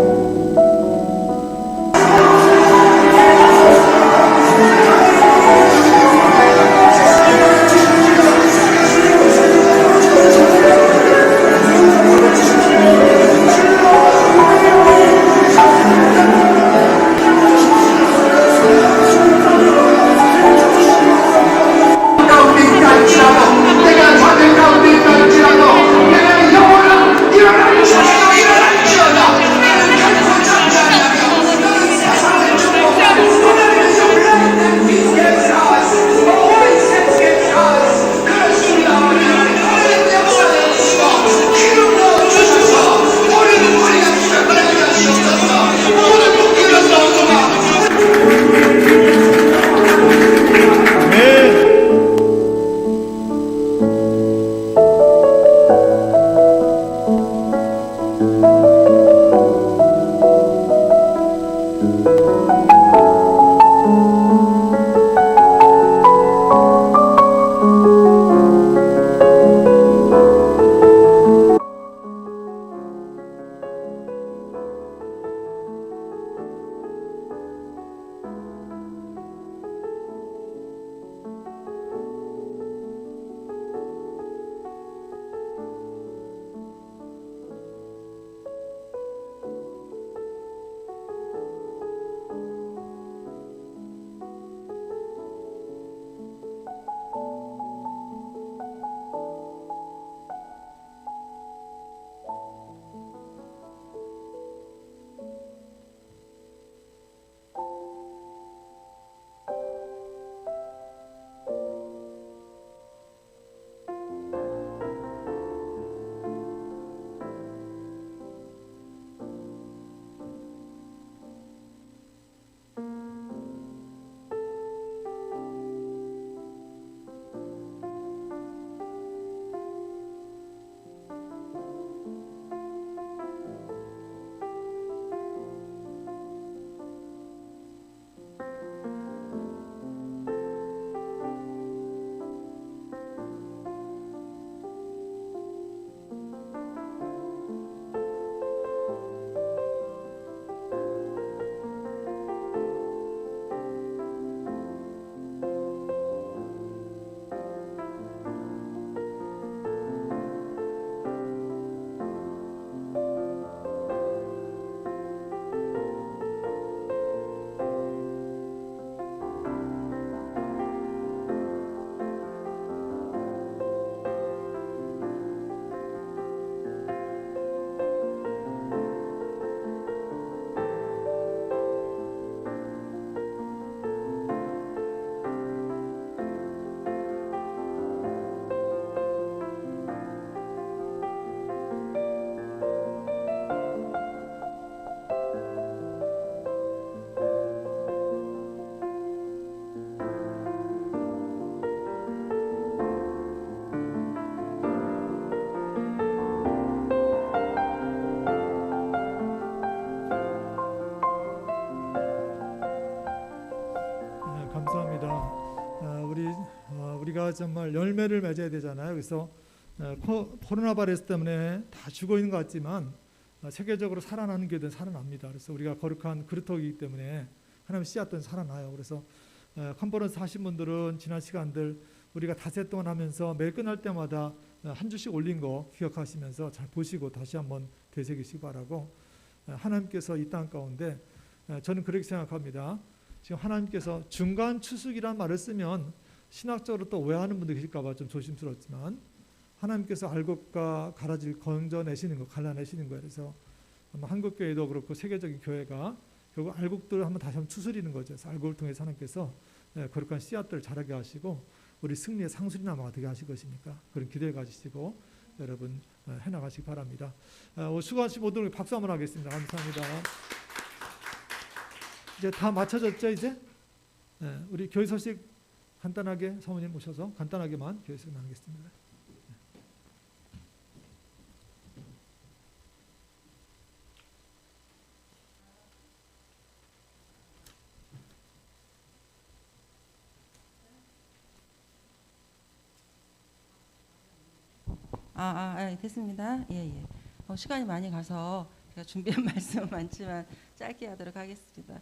감사합니다. 우리가 정말 열매를 맺어야 되잖아요. 그래서 코로나 바이러스 때문에 다 죽어 있는 것 같지만 세계적으로 살아나는 교회들은 살아납니다. 그래서 우리가 거룩한 그루터기이기 때문에 하나님 씨앗들은 살아나요. 그래서 컨퍼런스 하신 분들은 지난 시간들 우리가 닷새 동안 하면서 매일 끝날 때마다 한 주씩 올린 거 기억하시면서 잘 보시고 다시 한번 되새기시기 바라고, 하나님께서 이 땅 가운데 저는 그렇게 생각합니다. 지금 하나님께서 중간 추수기란 말을 쓰면 신학적으로 또 오해하는 분들이 계실까 봐 좀 조심스럽지만, 하나님께서 알곡과 가라지를 건져내시는 거, 갈라내시는 거예요. 그래서 아마 한국교회도 그렇고 세계적인 교회가 결국 알곡들을 한번 다시 한번 추스리는 거죠. 그래서 알곡을 통해서 하나님께서 거룩한 씨앗들을 자라게 하시고 우리 승리의 상수리나무가 되게 하실 것이니까 그런 기대를 가지시고 여러분 해나가시기 바랍니다. 수고하신 모든 분들 박수 한번 하겠습니다. 감사합니다. 이제 다 맞춰졌죠? 이제 우리 교회 소식 간단하게 사모님 모셔서 간단하게만 교회 소식 나누겠습니다. 됐습니다. 예. 시간이 많이 가서 제가 준비한 말씀은 많지만 짧게 하도록 하겠습니다.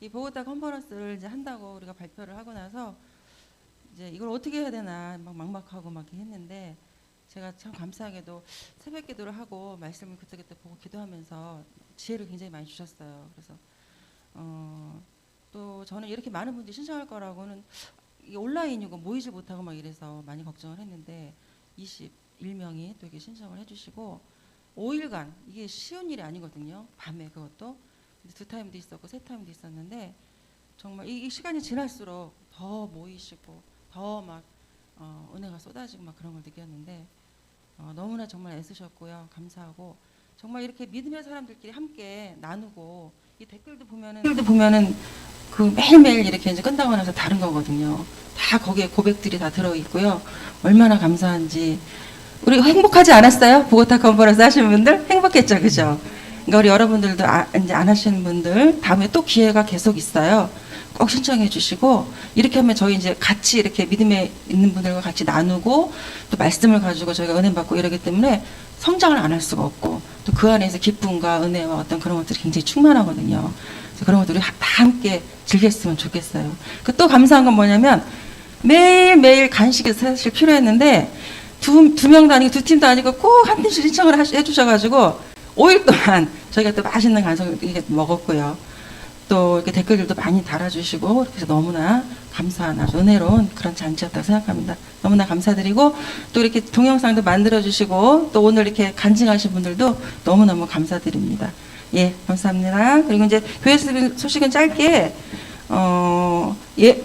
이 보고타 컨퍼런스를 이제 한다고 우리가 발표를 하고 나서 이제 이걸 어떻게 해야 되나 막 막막하고 막 이렇게 했는데, 제가 참 감사하게도 새벽 기도를 하고 말씀을 그때그때 보고 기도하면서 지혜를 굉장히 많이 주셨어요. 그래서 또 저는 이렇게 많은 분들이 신청할 거라고는, 이게 온라인이고 모이지 못하고 막 이래서 많이 걱정을 했는데 21명이 또 이렇게 신청을 해주시고 5일간, 이게 쉬운 일이 아니거든요. 밤에 그것도 2타임도 있었고 3타임도 있었는데 정말 이 시간이 지날수록 더 모이시고 더 막 은혜가 쏟아지고 막 그런 걸 느꼈는데 너무나 정말 애쓰셨고요. 감사하고, 정말 이렇게 믿음의 사람들끼리 함께 나누고, 이 댓글도 보면은 그 매일매일 이렇게 이제 끝나고 나서 다른 거거든요. 다 거기에 고백들이 다 들어 있고요. 얼마나 감사한지. 우리 행복하지 않았어요? 보고타 컨퍼런스 하시는 분들 행복했죠, 그죠? 그러니까 우리 여러분들도 이제 안 하시는 분들 다음에 또 기회가 계속 있어요. 꼭 신청해 주시고, 이렇게 하면 저희 이제 같이 이렇게 믿음에 있는 분들과 같이 나누고 또 말씀을 가지고 저희가 은혜 받고 이러기 때문에 성장을 안 할 수가 없고, 또 그 안에서 기쁨과 은혜와 어떤 그런 것들이 굉장히 충만하거든요. 그래서 그런 것들을 다 함께 즐겼으면 좋겠어요. 또 감사한 건 뭐냐면 매일매일 간식이 사실 필요했는데 두 명도 아니고 두 팀도 아니고 꼭 한 팀씩 신청을 해주셔가지고 5일 동안 저희가 또 맛있는 간식을 먹었고요. 또 이렇게 댓글들도 많이 달아주시고, 그래서 너무나 감사한 아주 은혜로운 그런 잔치였다고 생각합니다. 너무나 감사드리고, 또 이렇게 동영상도 만들어주시고, 또 오늘 이렇게 간증하신 분들도 너무너무 감사드립니다. 예, 감사합니다. 그리고 이제 교회 소식은 짧게,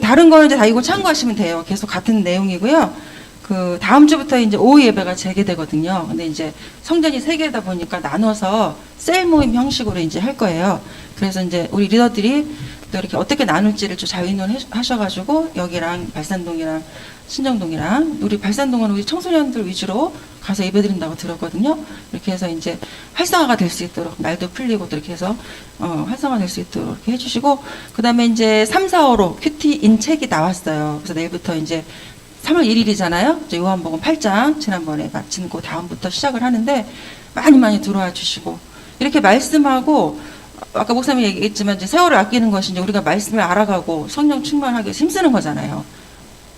다른 거는 이제 다 이거 참고하시면 돼요. 계속 같은 내용이고요. 그 다음 주부터 이제 오후 예배가 재개되거든요. 근데 이제 성전이 3개다 보니까 나눠서 셀 모임 형식으로 이제 할 거예요. 그래서 이제 우리 리더들이 또 이렇게 어떻게 나눌지를 좀 자유논 하셔가지고, 여기랑 발산동이랑 신정동이랑, 우리 발산동은 우리 청소년들 위주로 가서 예배 드린다고 들었거든요. 이렇게 해서 이제 활성화가 될 수 있도록, 말도 풀리고 또 이렇게 해서 활성화 될 수 있도록 이렇게 해주시고, 그 다음에 이제 3, 4, 5로 큐티인 책이 나왔어요. 그래서 내일부터 이제 3월 1일이잖아요. 요한복음 8장 지난번에 마친 그 다음부터 시작을 하는데 많이 들어와 주시고, 이렇게 말씀하고, 아까 목사님이 얘기했지만 이제 세월을 아끼는 것이 이제 우리가 말씀을 알아가고 성령 충만하기 위해서 힘쓰는 거잖아요.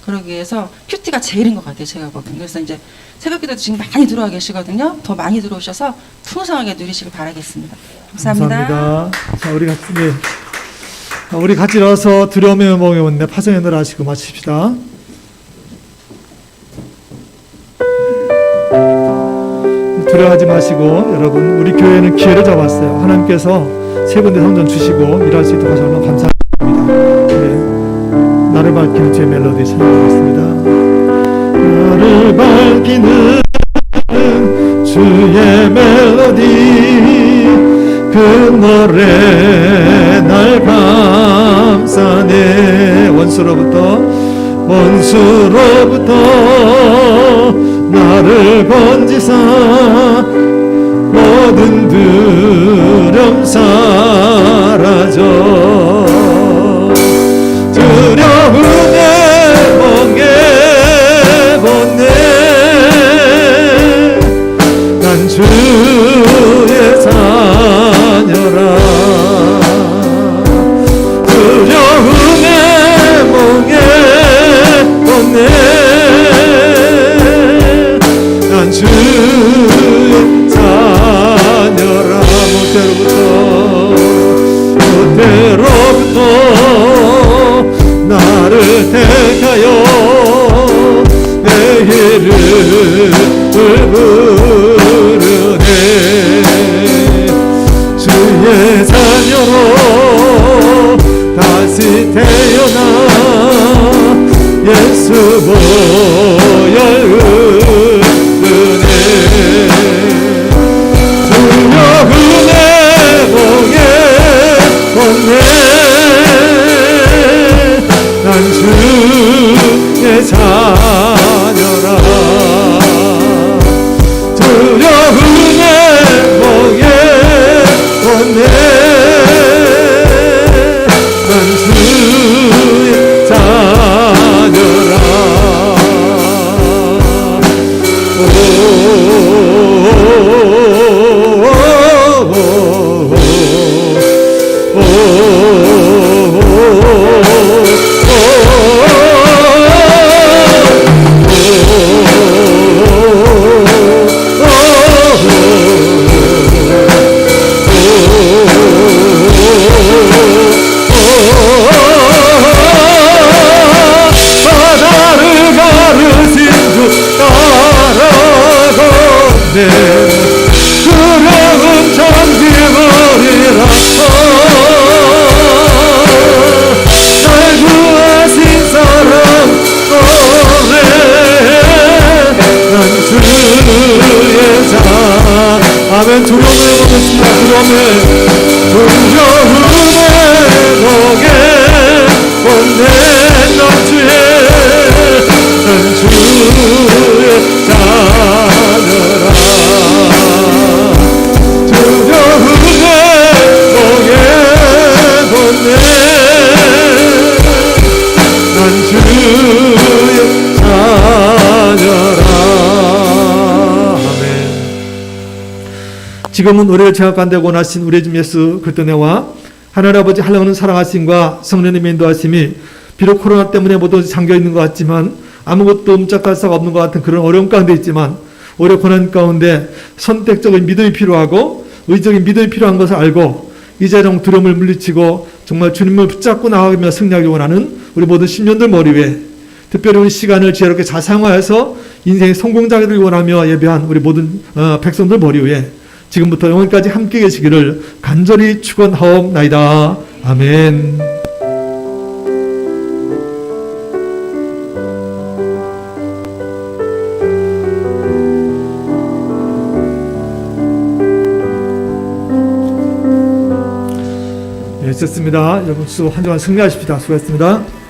그러기 위해서 큐티가 제일인 것 같아요, 제가 보기엔. 그래서 이제 새벽기도 지금 많이 들어와 계시거든요. 더 많이 들어오셔서 풍성하게 누리시길 바라겠습니다. 감사합니다. 감사합니다. 자, 우리 같이 일어서 두려움의 몸에 온내 파송의 늘 하시고 마칩시다. 두려워하지 마시고, 여러분, 우리 교회는 기회를 잡았어요. 하나님께서 3군데 성전 주시고 일할 수 있도록 하셔서 얼마나 감사합니다. 네, 나를 밝히는 주의 멜로디 찬양하겠습니다. 나를 밝히는 주의 멜로디, 그 노래 날 감싸네. 원수로부터 나를 건지사 모든 두려움 사라져. 두려움에 예로부터 나를 택하여 내 이름을 부르네. 주의 자녀로 다시 태어나 예수 보혈 흐르네. 주여 은혜 복에 없네. 난 주의 자녀라. 주여 은혜 복에 없네. 난 주의 자녀라. 바다를 가르신 주 따라가건대 두려움 잠기버리라서 날 구하신 사랑 노래. 난 주의 자. 아멘. 두려움을 보겠습니다. 두려움의 복에 없네. 난 주의 자녀라. 두려움의 복에 없네. 난 주의 자녀라. 아멘. 지금은 우리를 제각간되고 나신 우리 주 예수 그리스도 은혜와 하나님 아버지 한량없는 사랑하심과 성령님의 인도하심이 비록 코로나 때문에 모두 잠겨있는 것 같지만 아무것도 움짝할 수가 없는 것 같은 그런 어려움 가운데 있지만 오히려 고난 가운데 선택적인 믿음이 필요하고 의적인 믿음이 필요한 것을 알고 이제는 두려움을 물리치고 정말 주님을 붙잡고 나아가며 승리하기 원하는 우리 모든 신년들 머리 위에 특별히 우리 시간을 지혜롭게 잘 사용하여서 인생의 성공자가 되기 원하며 예배한 우리 모든 백성들 머리 위에 지금부터 영원까지 함께 계시기를 간절히 축원하옵나이다. 아멘. 네, 좋습니다. 여러분 한 주간 승리하십시다. 수고했습니다.